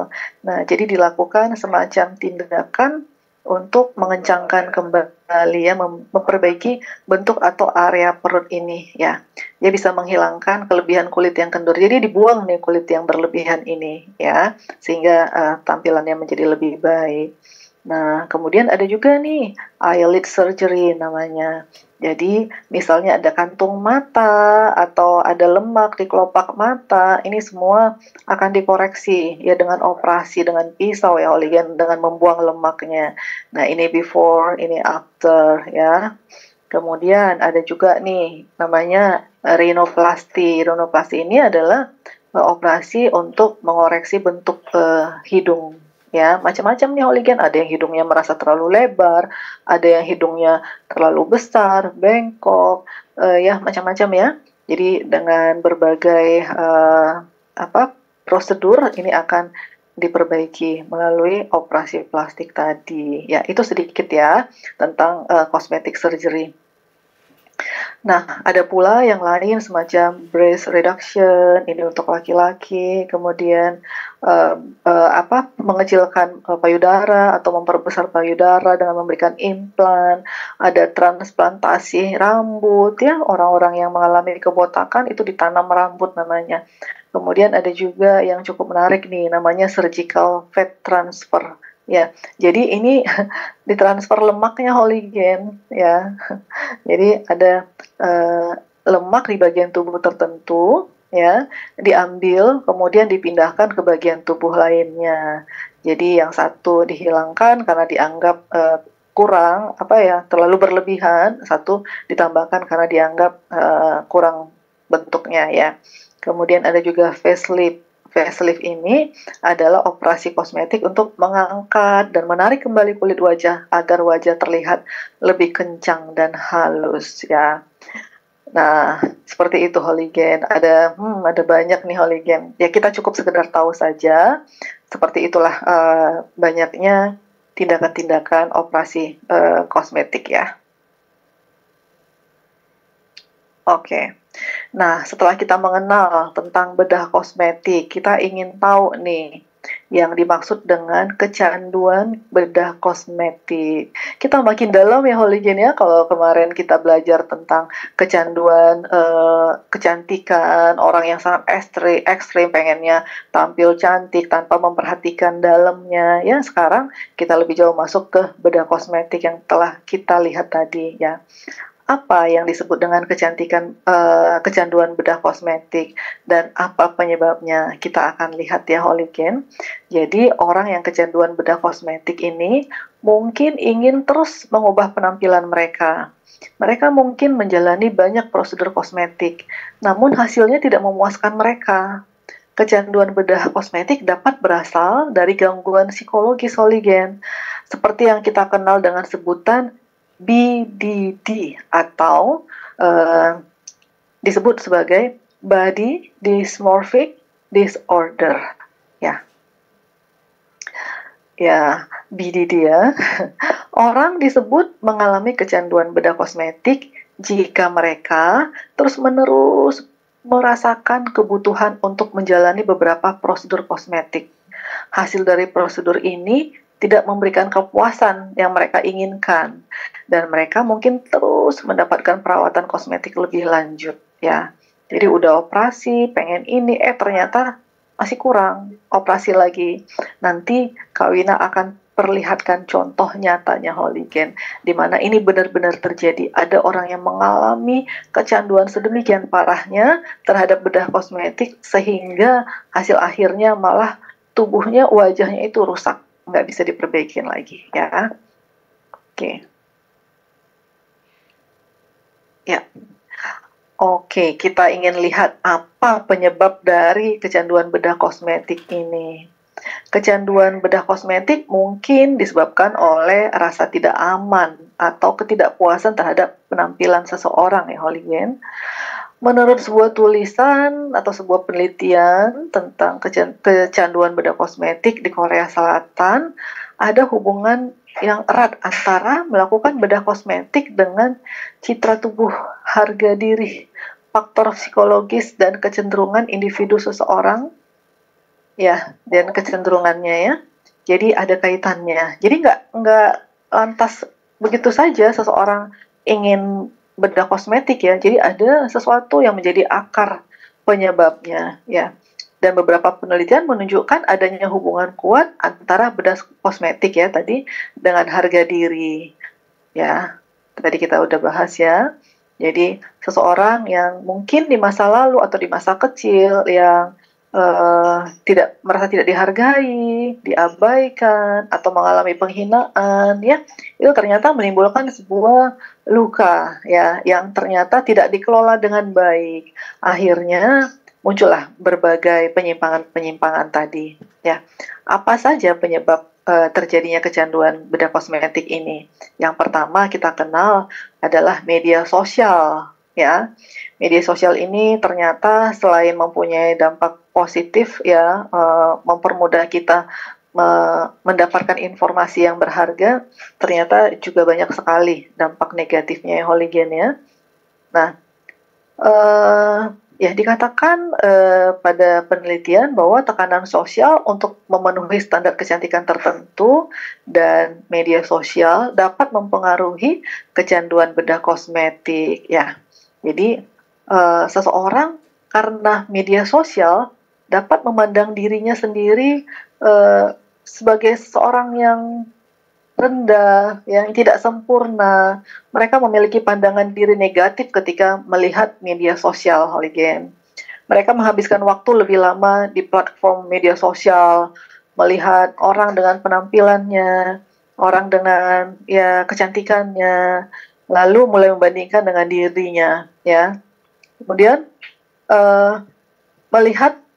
Nah, jadi dilakukan semacam tindakan untuk mengencangkan kembali ya, memperbaiki bentuk atau area perut ini ya. Dia bisa menghilangkan kelebihan kulit yang kendor. Jadi dibuang nih kulit yang berlebihan ini ya, sehingga tampilannya menjadi lebih baik. Nah, kemudian ada juga nih eyelid surgery namanya. Jadi, misalnya ada kantung mata atau ada lemak di kelopak mata, ini semua akan dikoreksi ya dengan operasi, dengan pisau ya, Holigen, dengan membuang lemaknya. Nah, ini before, ini after ya. Kemudian ada juga nih namanya rhinoplasty. Rhinoplasty ini adalah operasi untuk mengoreksi bentuk hidung. Ya, macam-macam nih Holigen, ada yang hidungnya merasa terlalu lebar, ada yang hidungnya terlalu besar, bengkok, ya macam-macam ya. Jadi dengan berbagai prosedur ini akan diperbaiki melalui operasi plastik tadi. Ya, itu sedikit ya tentang kosmetik surgery. Nah, ada pula yang lain semacam breast reduction, ini untuk laki-laki, kemudian mengecilkan payudara atau memperbesar payudara dengan memberikan implan, ada transplantasi rambut ya, orang-orang yang mengalami kebotakan itu ditanam rambut namanya. Kemudian ada juga yang cukup menarik nih, namanya surgical fat transfer. Ya, jadi ini ditransfer lemaknya Holigen ya. Jadi ada lemak di bagian tubuh tertentu ya, diambil kemudian dipindahkan ke bagian tubuh lainnya. Jadi yang satu dihilangkan karena dianggap kurang terlalu berlebihan, satu ditambahkan karena dianggap kurang bentuknya ya. Kemudian ada juga facelift. Facelift ini adalah operasi kosmetik untuk mengangkat dan menarik kembali kulit wajah agar wajah terlihat lebih kencang dan halus ya. Nah, seperti itu Holigen. Ada banyak nih Holigen. Ya, kita cukup sekedar tahu saja. Seperti itulah banyaknya tindakan-tindakan operasi kosmetik ya. Oke. Nah, setelah kita mengenal tentang bedah kosmetik, kita ingin tahu nih yang dimaksud dengan kecanduan bedah kosmetik. Kita makin dalam ya Holigen ya, kalau kemarin kita belajar tentang kecanduan kecantikan, orang yang sangat ekstrim pengennya tampil cantik tanpa memperhatikan dalamnya. Ya, sekarang kita lebih jauh masuk ke bedah kosmetik yang telah kita lihat tadi ya. apa yang disebut dengan kecanduan bedah kosmetik dan apa penyebabnya? Kita akan lihat ya Holigen. Jadi orang yang kecanduan bedah kosmetik ini mungkin ingin terus mengubah penampilan mereka. Mereka mungkin menjalani banyak prosedur kosmetik, namun hasilnya tidak memuaskan mereka. Kecanduan bedah kosmetik dapat berasal dari gangguan psikologis Holigen, seperti yang kita kenal dengan sebutan BDD atau disebut sebagai Body Dysmorphic Disorder. Ya, BDD ya. Orang disebut mengalami kecanduan bedah kosmetik jika mereka terus-menerus merasakan kebutuhan untuk menjalani beberapa prosedur kosmetik. Hasil dari prosedur ini tidak memberikan kepuasan yang mereka inginkan, dan mereka mungkin terus mendapatkan perawatan kosmetik lebih lanjut ya. Jadi udah operasi, pengen ini, ternyata masih kurang, operasi lagi. Nanti Kak Wina akan perlihatkan contoh nyatanya Holigen, di mana ini benar-benar terjadi. Ada orang yang mengalami kecanduan sedemikian parahnya terhadap bedah kosmetik, sehingga hasil akhirnya malah tubuhnya, wajahnya itu rusak, nggak bisa diperbaikin lagi ya. Oke. Ya. Oke, kita ingin lihat apa penyebab dari kecanduan bedah kosmetik ini. Kecanduan bedah kosmetik mungkin disebabkan oleh rasa tidak aman atau ketidakpuasan terhadap penampilan seseorang ya Holigen. Menurut sebuah tulisan atau sebuah penelitian tentang kecanduan bedah kosmetik di Korea Selatan, ada hubungan yang erat antara melakukan bedah kosmetik dengan citra tubuh, harga diri, faktor psikologis, dan kecenderungan individu seseorang ya, dan kecenderungannya ya. Jadi ada kaitannya. Jadi nggak lantas begitu saja seseorang ingin bedah kosmetik ya. Jadi ada sesuatu yang menjadi akar penyebabnya ya. Dan beberapa penelitian menunjukkan adanya hubungan kuat antara bedah kosmetik ya tadi dengan harga diri. Ya, tadi kita udah bahas ya. Jadi seseorang yang mungkin di masa lalu atau di masa kecil yang merasa tidak dihargai, diabaikan, atau mengalami penghinaan, ya, itu ternyata menimbulkan sebuah luka, ya, yang ternyata tidak dikelola dengan baik. Akhirnya muncullah berbagai penyimpangan-penyimpangan tadi, ya. Apa saja penyebab terjadinya kecanduan bedah kosmetik ini? Yang pertama kita kenal adalah media sosial, ya. Media sosial ini ternyata selain mempunyai dampak positif ya, mempermudah kita mendapatkan informasi yang berharga, ternyata juga banyak sekali dampak negatifnya ya Holigen ya. Nah, ya dikatakan pada penelitian bahwa tekanan sosial untuk memenuhi standar kecantikan tertentu dan media sosial dapat mempengaruhi kecanduan bedah kosmetik ya. Jadi seseorang karena media sosial dapat memandang dirinya sendiri sebagai seseorang yang rendah, yang tidak sempurna. Mereka memiliki pandangan diri negatif ketika melihat media sosial Holigen. Mereka menghabiskan waktu lebih lama di platform media sosial, melihat orang dengan penampilannya, orang dengan ya kecantikannya, lalu mulai membandingkan dengan dirinya, ya. Kemudian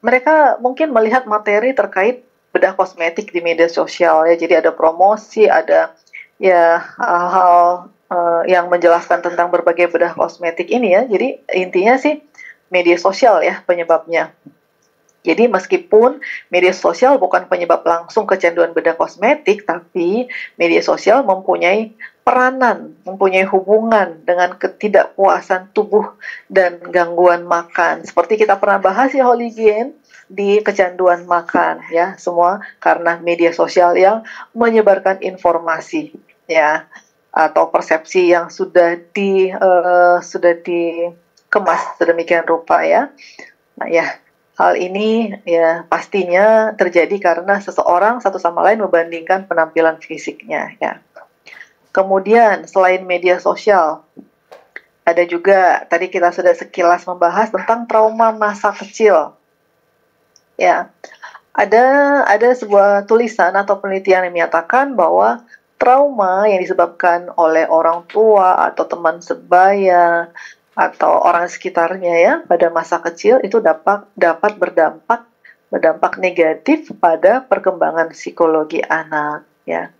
mereka mungkin melihat materi terkait bedah kosmetik di media sosial, ya. Jadi ada promosi, ada ya hal-hal yang menjelaskan tentang berbagai bedah kosmetik ini ya. Jadi intinya sih media sosial ya penyebabnya. Jadi meskipun media sosial bukan penyebab langsung kecanduan bedah kosmetik, tapi media sosial mempunyai peranan, mempunyai hubungan dengan ketidakpuasan tubuh dan gangguan makan. Seperti kita pernah bahas ya Holigen di kecanduan makan ya, semua karena media sosial yang menyebarkan informasi ya atau persepsi yang sudah dikemas sedemikian rupa ya. Nah ya, hal ini ya pastinya terjadi karena seseorang satu sama lain membandingkan penampilan fisiknya ya. Kemudian selain media sosial, Ada juga tadi kita sudah sekilas membahas tentang trauma masa kecil. Ya, ada sebuah tulisan atau penelitian yang menyatakan bahwa trauma yang disebabkan oleh orang tua atau teman sebaya atau orang sekitarnya ya pada masa kecil itu dapat berdampak negatif pada perkembangan psikologi anak ya.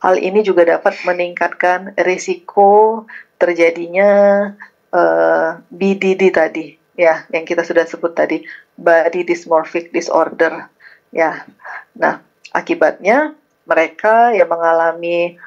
Hal ini juga dapat meningkatkan risiko terjadinya BDD tadi ya, yang kita sudah sebut tadi, body dysmorphic disorder ya. Nah, akibatnya mereka yang mengalami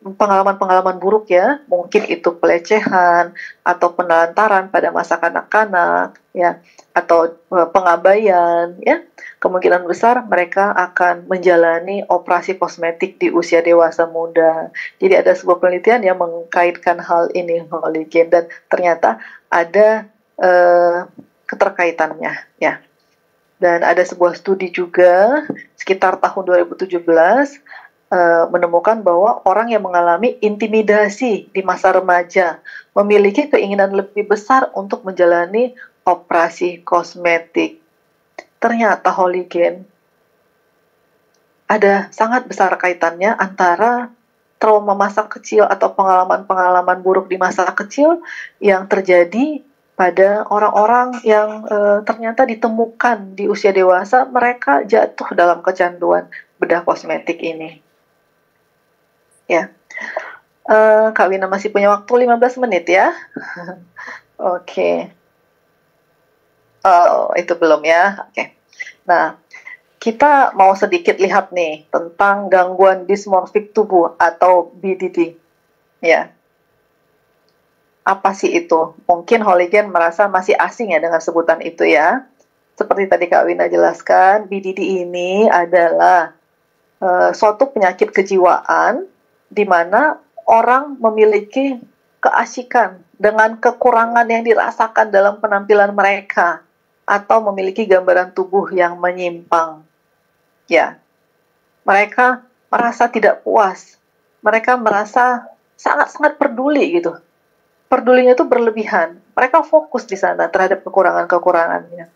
pengalaman-pengalaman buruk ya, mungkin itu pelecehan atau penelantaran pada masa kanak-kanak ya, atau pengabaian ya, kemungkinan besar mereka akan menjalani operasi kosmetik di usia dewasa muda. Jadi ada sebuah penelitian yang mengkaitkan hal ini, Holigen, dan ternyata ada keterkaitannya ya. Dan ada sebuah studi juga sekitar tahun 2017 menemukan bahwa orang yang mengalami intimidasi di masa remaja memiliki keinginan lebih besar untuk menjalani operasi kosmetik. Ternyata, Holigen, ada sangat besar kaitannya antara trauma masa kecil atau pengalaman-pengalaman buruk di masa kecil yang terjadi pada orang-orang yang ternyata ditemukan di usia dewasa mereka jatuh dalam kecanduan bedah kosmetik ini. Ya, Kak Wina masih punya waktu 15 menit ya. Oke. Oh, itu belum ya. Oke. Nah, kita mau sedikit lihat nih tentang gangguan dismorfik tubuh atau BDD. Ya. Apa sih itu? Mungkin Holigen merasa masih asing ya dengan sebutan itu ya. Seperti tadi Kak Wina jelaskan, BDD ini adalah suatu penyakit kejiwaan di mana orang memiliki keasikan dengan kekurangan yang dirasakan dalam penampilan mereka atau memiliki gambaran tubuh yang menyimpang. Ya, mereka merasa tidak puas. Mereka merasa sangat-sangat peduli gitu. Pedulinya itu berlebihan. Mereka fokus di sana terhadap kekurangan-kekurangannya.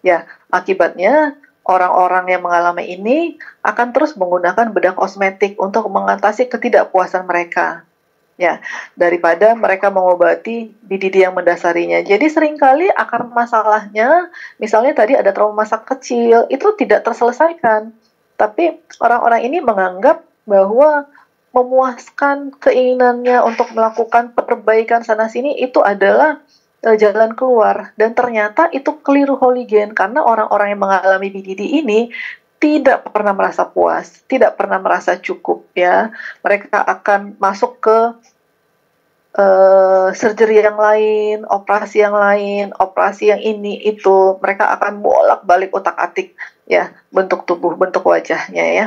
Ya, akibatnya orang-orang yang mengalami ini akan terus menggunakan bedah kosmetik untuk mengatasi ketidakpuasan mereka. Ya, daripada mereka mengobati BDD yang mendasarinya. Jadi seringkali akar masalahnya, misalnya tadi ada trauma masa kecil, itu tidak terselesaikan. Tapi orang-orang ini menganggap bahwa memuaskan keinginannya untuk melakukan perbaikan sana-sini itu adalah jalan keluar, dan ternyata itu keliru, Holigen, karena orang-orang yang mengalami BDD ini tidak pernah merasa puas, tidak pernah merasa cukup ya. Mereka akan masuk ke surgery yang lain, operasi yang lain, operasi yang ini itu. Mereka akan bolak-balik otak-atik ya, bentuk tubuh, bentuk wajahnya ya.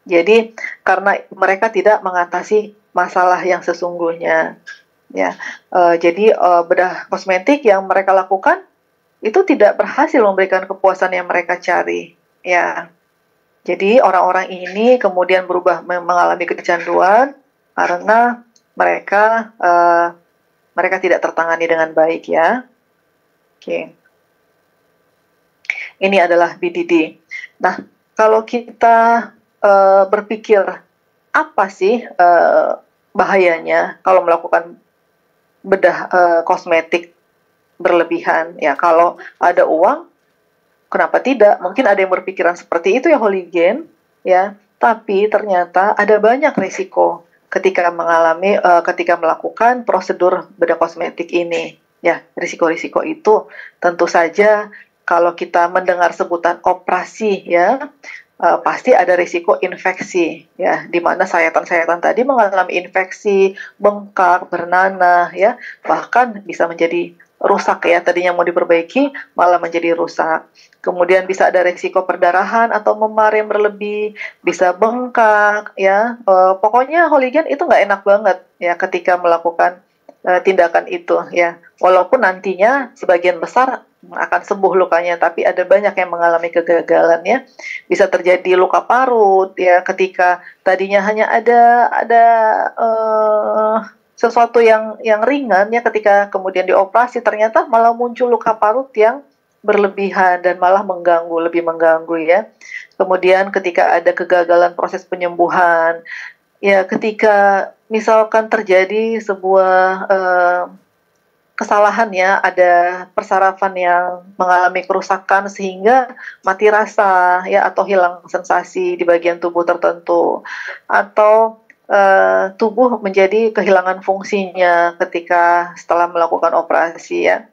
Jadi karena mereka tidak mengatasi masalah yang sesungguhnya. Ya, jadi bedah kosmetik yang mereka lakukan itu tidak berhasil memberikan kepuasan yang mereka cari. Ya, jadi orang-orang ini kemudian berubah mengalami kecanduan karena mereka tidak tertangani dengan baik ya. Oke, ini adalah BDD. Nah, kalau kita berpikir apa sih bahayanya kalau melakukan bedah kosmetik berlebihan ya, kalau ada uang kenapa tidak? Mungkin ada yang berpikiran seperti itu ya, Holigen ya, tapi ternyata ada banyak risiko ketika melakukan prosedur bedah kosmetik ini ya. Risiko-risiko itu tentu saja kalau kita mendengar sebutan operasi ya, pasti ada risiko infeksi ya, di mana sayatan-sayatan tadi mengalami infeksi, bengkak, bernanah ya, bahkan bisa menjadi rusak ya, tadinya mau diperbaiki malah menjadi rusak. Kemudian bisa ada risiko perdarahan atau memar yang berlebih, bisa bengkak ya. Pokoknya Holigen itu nggak enak banget ya ketika melakukan tindakan itu ya. Walaupun nantinya sebagian besar akan sembuh lukanya, tapi ada banyak yang mengalami kegagalan ya. Bisa terjadi luka parut ya, ketika tadinya hanya ada sesuatu yang ringan ya, ketika kemudian dioperasi ternyata malah muncul luka parut yang berlebihan dan malah lebih mengganggu ya. Kemudian ketika ada kegagalan proses penyembuhan ya, ketika misalkan terjadi sebuah kesalahan ya, ada persarafan yang mengalami kerusakan sehingga mati rasa ya, atau hilang sensasi di bagian tubuh tertentu, atau tubuh menjadi kehilangan fungsinya ketika setelah melakukan operasi ya.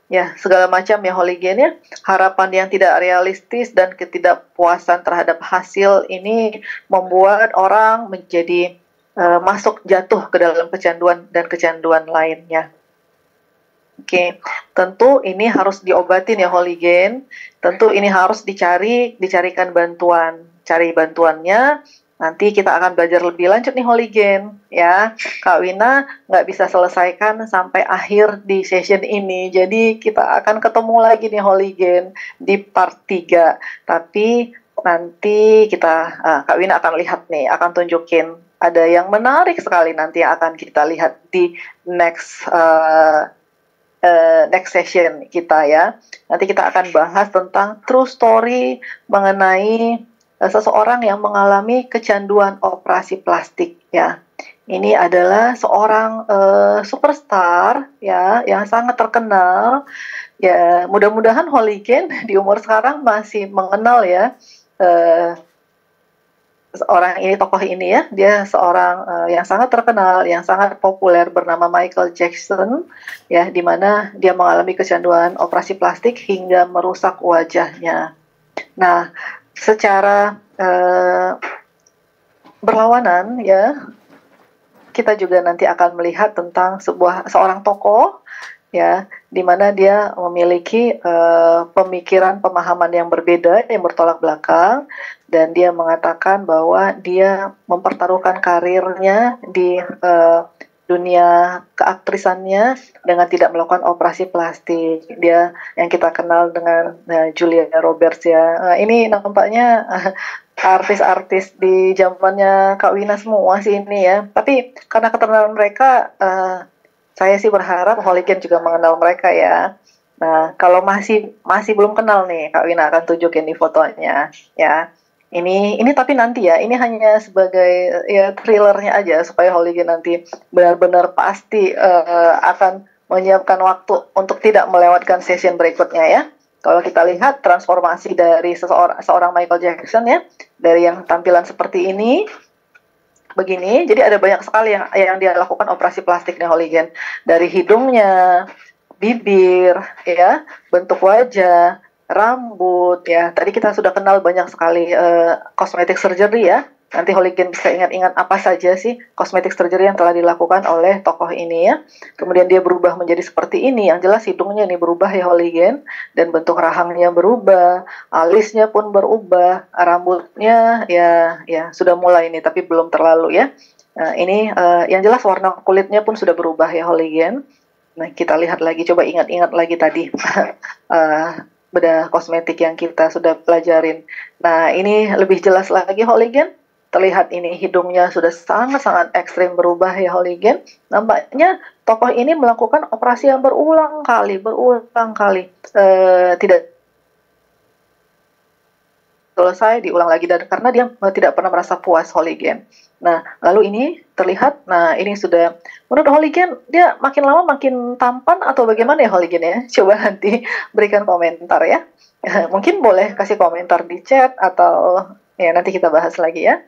Ya, segala macam ya Holigen ya, harapan yang tidak realistis dan ketidakpuasan terhadap hasil ini membuat orang menjadi jatuh ke dalam kecanduan dan kecanduan lainnya. Oke, tentu ini harus diobatin ya Holigen. Tentu ini harus dicarikan bantuan. Cari bantuannya. Nanti kita akan belajar lebih lanjut nih Holigen ya. Kak Wina nggak bisa selesaikan sampai akhir di session ini. Jadi kita akan ketemu lagi nih Holigen di part 3. Tapi nanti Kak Wina akan lihat nih, akan tunjukin ada yang menarik sekali nanti yang akan kita lihat di next session kita ya. Nanti kita akan bahas tentang true story mengenai seseorang yang mengalami kecanduan operasi plastik ya. Ini adalah seorang superstar ya, yang sangat terkenal ya. Mudah-mudahan Holigen di umur sekarang masih mengenal ya tokoh ini ya. Dia seorang yang sangat terkenal, yang sangat populer, bernama Michael Jackson ya, di mana dia mengalami kecanduan operasi plastik hingga merusak wajahnya. Nah, secara berlawanan ya, kita juga nanti akan melihat tentang seorang tokoh ya, di mana dia memiliki pemahaman yang berbeda, yang bertolak belakang, dan dia mengatakan bahwa dia mempertaruhkan karirnya di dunia keaktrisannya dengan tidak melakukan operasi plastik. Dia yang kita kenal dengan Julia Roberts ya. Ini nampaknya artis-artis di zamannya Kak Wina semua sih ini ya. Tapi karena keterkenaan mereka, saya sih berharap Holigen juga mengenal mereka ya. Nah, kalau masih belum kenal nih, Kak Wina akan tunjukin di fotonya ya. Ini tapi nanti ya, ini hanya sebagai ya thrillernya aja supaya Holigen nanti benar-benar pasti akan menyiapkan waktu untuk tidak melewatkan session berikutnya ya. Kalau kita lihat transformasi dari seorang Michael Jackson ya, dari yang tampilan seperti ini begini, jadi ada banyak sekali yang dia lakukan operasi plastik nih Holigen, dari hidungnya, bibir ya, bentuk wajah, rambut ya. Tadi kita sudah kenal banyak sekali cosmetic surgery ya. Nanti Holigen bisa ingat-ingat apa saja sih cosmetic surgery yang telah dilakukan oleh tokoh ini ya. Kemudian dia berubah menjadi seperti ini. Yang jelas hidungnya ini berubah ya Holigen, dan bentuk rahangnya berubah, alisnya pun berubah, rambutnya ya sudah mulai ini tapi belum terlalu ya. Nah, ini yang jelas warna kulitnya pun sudah berubah ya Holigen. Nah, kita lihat lagi, coba ingat-ingat lagi tadi bedah kosmetik yang kita sudah pelajarin. Nah, ini lebih jelas lagi Holigen. Terlihat ini hidungnya sudah sangat-sangat ekstrim berubah ya Holigen. Nampaknya tokoh ini melakukan operasi yang berulang kali. Tidak selesai, diulang lagi, dan karena dia tidak pernah merasa puas Holigen. Nah, lalu ini terlihat, nah ini sudah, menurut Holigen, dia makin lama makin tampan atau bagaimana ya Holigen ya? Coba nanti berikan komentar ya. Mungkin boleh kasih komentar di chat atau ya nanti kita bahas lagi ya.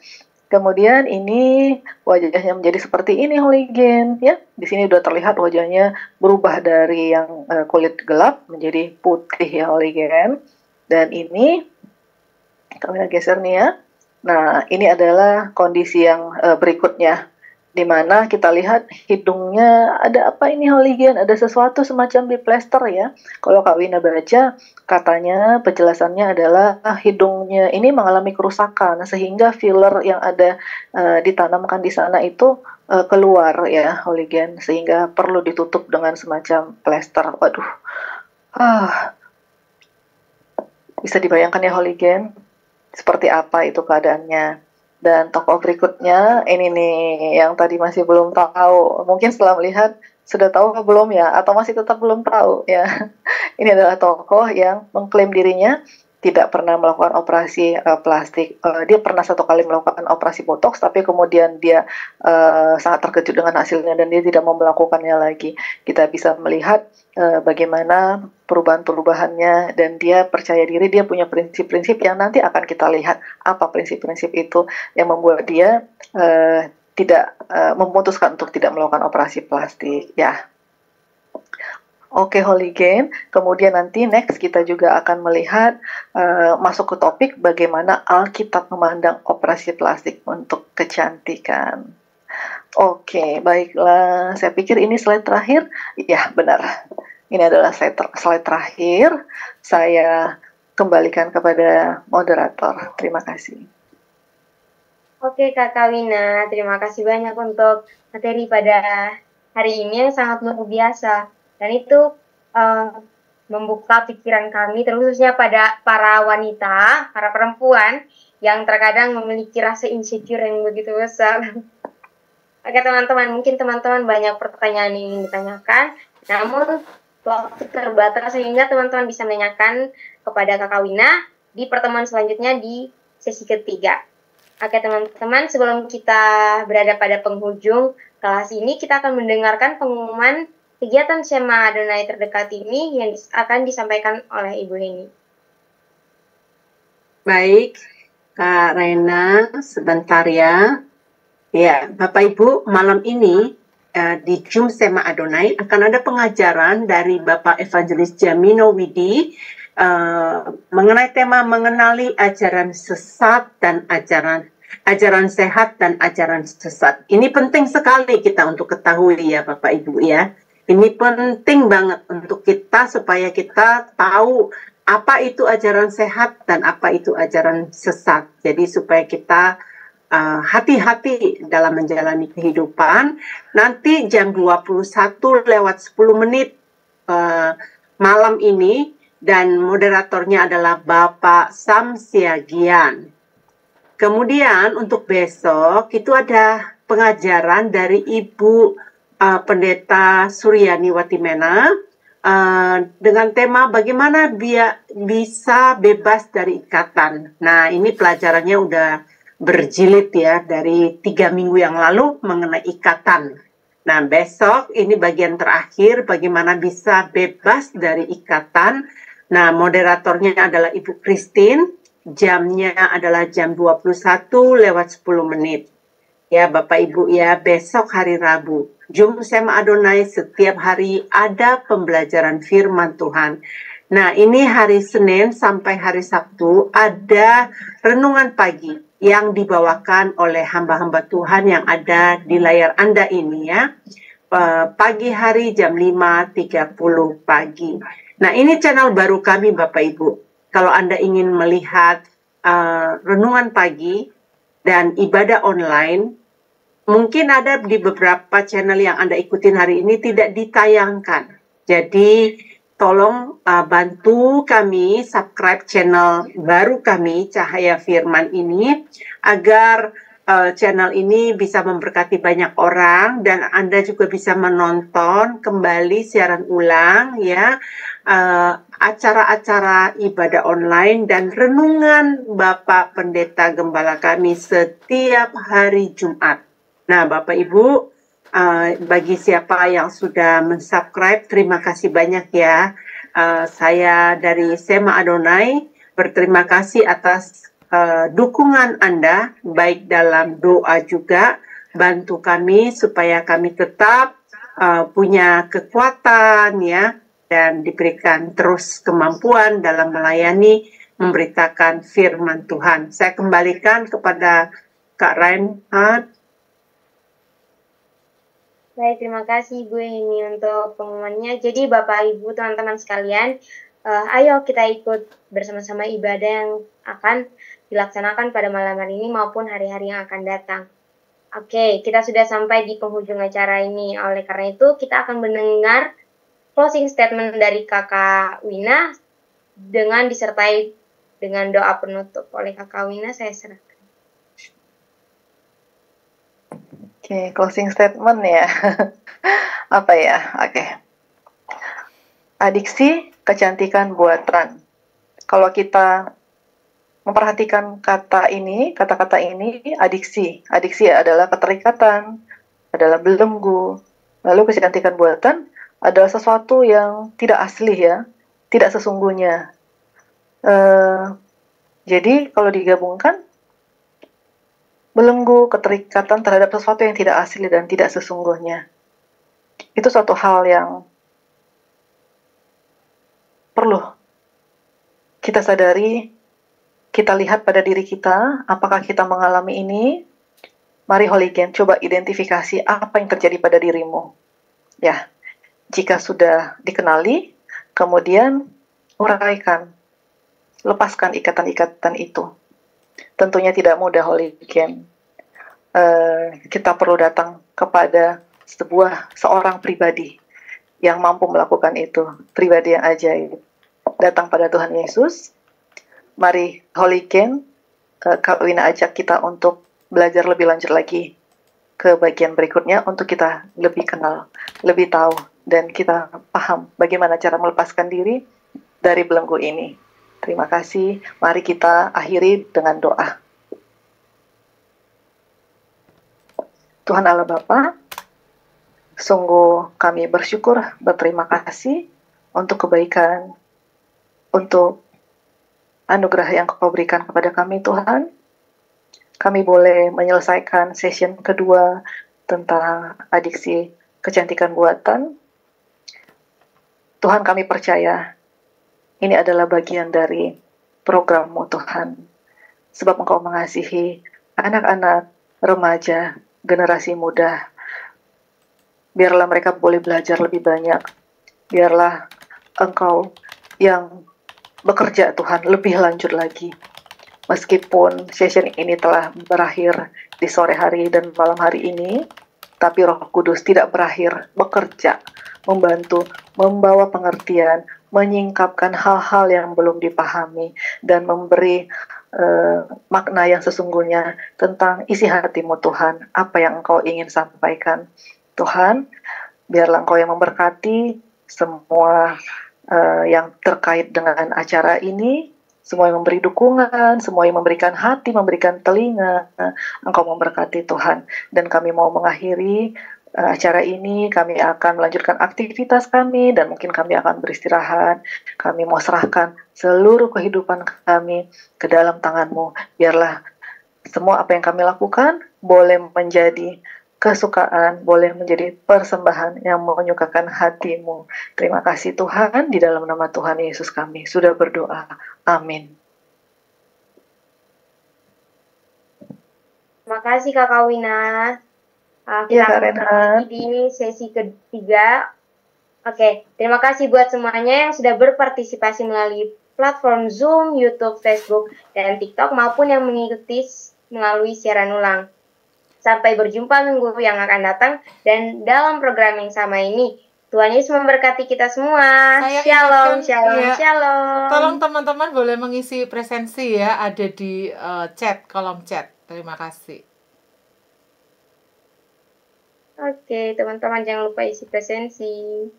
Kemudian ini wajahnya menjadi seperti ini Holigen ya. Di sini sudah terlihat wajahnya berubah dari yang kulit gelap menjadi putih ya Holigen. Dan ini kita geser nih ya. Nah, ini adalah kondisi yang berikutnya, di mana kita lihat hidungnya ada apa ini Holigen, ada sesuatu semacam diplester ya. Kalau Kak Wina baca, katanya penjelasannya adalah hidungnya ini mengalami kerusakan sehingga filler yang ada ditanamkan di sana itu keluar ya Holigen, sehingga perlu ditutup dengan semacam plester. Waduh, Bisa dibayangkan ya Holigen, seperti apa itu keadaannya. Dan tokoh berikutnya ini nih yang tadi masih belum tahu. Mungkin setelah melihat sudah tahu atau belum ya, atau masih tetap belum tahu ya. Ini adalah tokoh yang mengklaim dirinya tidak pernah melakukan operasi plastik. Dia pernah satu kali melakukan operasi botox, tapi kemudian dia sangat terkejut dengan hasilnya dan dia tidak mau melakukannya lagi. Kita bisa melihat bagaimana perubahan-perubahannya, dan dia percaya diri, dia punya prinsip-prinsip yang nanti akan kita lihat apa prinsip-prinsip itu yang membuat dia tidak memutuskan untuk tidak melakukan operasi plastik ya. Oke Holigen, kemudian nanti next kita juga akan melihat masuk ke topik bagaimana Alkitab memandang operasi plastik untuk kecantikan. Oke, baiklah. Saya pikir ini slide terakhir. Ya, benar. Ini adalah slide terakhir. Saya kembalikan kepada moderator. Terima kasih. Oke Kakak Wina, terima kasih banyak untuk materi pada hari ini yang sangat luar biasa. Dan itu membuka pikiran kami, terkhususnya pada para wanita, para perempuan yang terkadang memiliki rasa insecure yang begitu besar. Oke teman-teman, mungkin teman-teman banyak pertanyaan yang ingin ditanyakan, namun waktu terbatas sehingga teman-teman bisa menanyakan kepada Kakak Wina di pertemuan selanjutnya di sesi ketiga. Oke teman-teman, sebelum kita berada pada penghujung kelas ini, kita akan mendengarkan pengumuman kegiatan Shema Adonai terdekat ini yang akan disampaikan oleh Ibu Heni. Baik, Kak Rena, sebentar ya. Ya, Bapak Ibu, malam ini di Zoom Shema Adonai akan ada pengajaran dari Bapak Evangelis Jamino Widi mengenai tema mengenali ajaran sesat dan ajaran sehat dan ajaran sesat. Ini penting sekali kita untuk ketahui ya Bapak Ibu ya. Ini penting banget untuk kita supaya kita tahu apa itu ajaran sehat dan apa itu ajaran sesat. Jadi supaya kita hati-hati dalam menjalani kehidupan. Nanti jam 21:10 malam ini, dan moderatornya adalah Bapak Sam Siagian. Kemudian untuk besok itu ada pengajaran dari Ibu Pendeta Suryani Watimena dengan tema bagaimana bisa bebas dari ikatan. Nah, ini pelajarannya udah berjilid ya dari 3 minggu yang lalu mengenai ikatan. Nah, besok ini bagian terakhir bagaimana bisa bebas dari ikatan. Nah, moderatornya adalah Ibu Christine. Jamnya adalah jam 21:10. Ya, Bapak Ibu ya, besok hari Rabu. Zoom Shema Adonai setiap hari ada pembelajaran firman Tuhan. Nah, ini hari Senin sampai hari Sabtu ada renungan pagi yang dibawakan oleh hamba-hamba Tuhan yang ada di layar Anda ini ya. Pagi hari jam 5:30 pagi. Nah, ini channel baru kami Bapak Ibu. Kalau Anda ingin melihat renungan pagi dan ibadah online, mungkin ada di beberapa channel yang Anda ikutin hari ini tidak ditayangkan. Jadi tolong bantu kami subscribe channel baru kami Cahaya Firman ini agar channel ini bisa memberkati banyak orang dan Anda juga bisa menonton kembali siaran ulang ya acara-acara ibadah online dan renungan Bapak Pendeta Gembala kami setiap hari Jumat. Nah, Bapak Ibu, bagi siapa yang sudah mensubscribe, terima kasih banyak ya. Saya dari Shema Adonai berterima kasih atas dukungan Anda, baik dalam doa juga, bantu kami supaya kami tetap punya kekuatan ya, dan diberikan terus kemampuan dalam melayani, memberitakan firman Tuhan. Saya kembalikan kepada Kak Reinhard. Baik, terima kasih Bu Heni untuk pengumumannya. Jadi Bapak Ibu teman-teman sekalian, ayo kita ikut bersama-sama ibadah yang akan dilaksanakan pada malam hari ini maupun hari-hari yang akan datang. Oke, kita sudah sampai di penghujung acara ini. Oleh karena itu, kita akan mendengar closing statement dari Kakak Wina dengan disertai dengan doa penutup oleh Kakak Wina, saya serahkan. Oke, closing statement ya. Apa ya? Oke. Adiksi kecantikan buatan. Kalau kita memperhatikan kata-kata ini, adiksi adalah keterikatan, adalah belenggu. Lalu kecantikan buatan adalah sesuatu yang tidak asli ya, tidak sesungguhnya. Jadi kalau digabungkan, belenggu, keterikatan terhadap sesuatu yang tidak asli dan tidak sesungguhnya. Itu suatu hal yang perlu kita sadari, kita lihat pada diri kita, apakah kita mengalami ini. Mari Holigen, coba identifikasi apa yang terjadi pada dirimu. Ya, jika sudah dikenali, kemudian uraikan, lepaskan ikatan-ikatan itu. Tentunya tidak mudah Holigen. Kita perlu datang kepada seorang pribadi yang mampu melakukan itu, pribadi yang ajaib. Datang pada Tuhan Yesus. Mari Holigen, Kak Wina ajak kita untuk belajar lebih lanjut lagi ke bagian berikutnya untuk kita lebih kenal, lebih tahu, dan kita paham bagaimana cara melepaskan diri dari belenggu ini. Terima kasih. Mari kita akhiri dengan doa. Tuhan Allah Bapa, sungguh kami bersyukur, berterima kasih untuk kebaikan, untuk anugerah yang Kau berikan kepada kami Tuhan. Kami boleh menyelesaikan session kedua tentang adiksi kecantikan buatan. Tuhan, kami percaya ini adalah bagian dari program-Mu Tuhan. Sebab Engkau mengasihi anak-anak, remaja, generasi muda. Biarlah mereka boleh belajar lebih banyak. Biarlah Engkau yang bekerja Tuhan lebih lanjut lagi. Meskipun session ini telah berakhir di sore hari dan malam hari ini, tapi Roh Kudus tidak berakhir bekerja, membantu, membawa pengertian, menyingkapkan hal-hal yang belum dipahami, dan memberi makna yang sesungguhnya tentang isi hatimu Tuhan, apa yang Engkau ingin sampaikan. Tuhan, biarlah Engkau yang memberkati semua yang terkait dengan acara ini, semua yang memberi dukungan, semua yang memberikan hati, memberikan telinga. Engkau memberkati Tuhan. Dan kami mau mengakhiri acara ini, kami akan melanjutkan aktivitas kami, dan mungkin kami akan beristirahat. Kami mau serahkan seluruh kehidupan kami ke dalam tangan-Mu. Biarlah semua apa yang kami lakukan boleh menjadi kesukaan, boleh menjadi persembahan yang menyukakan hati-Mu. Terima kasih Tuhan, di dalam nama Tuhan Yesus kami sudah berdoa. Amin. Terima kasih Kakak Wina. Ya, Kita Kak akan Renhat. di sesi ketiga. Oke, terima kasih buat semuanya yang sudah berpartisipasi melalui platform Zoom, YouTube, Facebook, dan TikTok, maupun yang mengikuti melalui siaran ulang. Sampai berjumpa minggu yang akan datang, dan dalam program yang sama ini, Tuhan Yesus memberkati kita semua. Saya Shalom, ingatkan, shalom, iya, shalom. tolong teman-teman boleh mengisi presensi ya, ada di chat, kolom chat. Terima kasih. Oke, teman-teman jangan lupa isi presensi.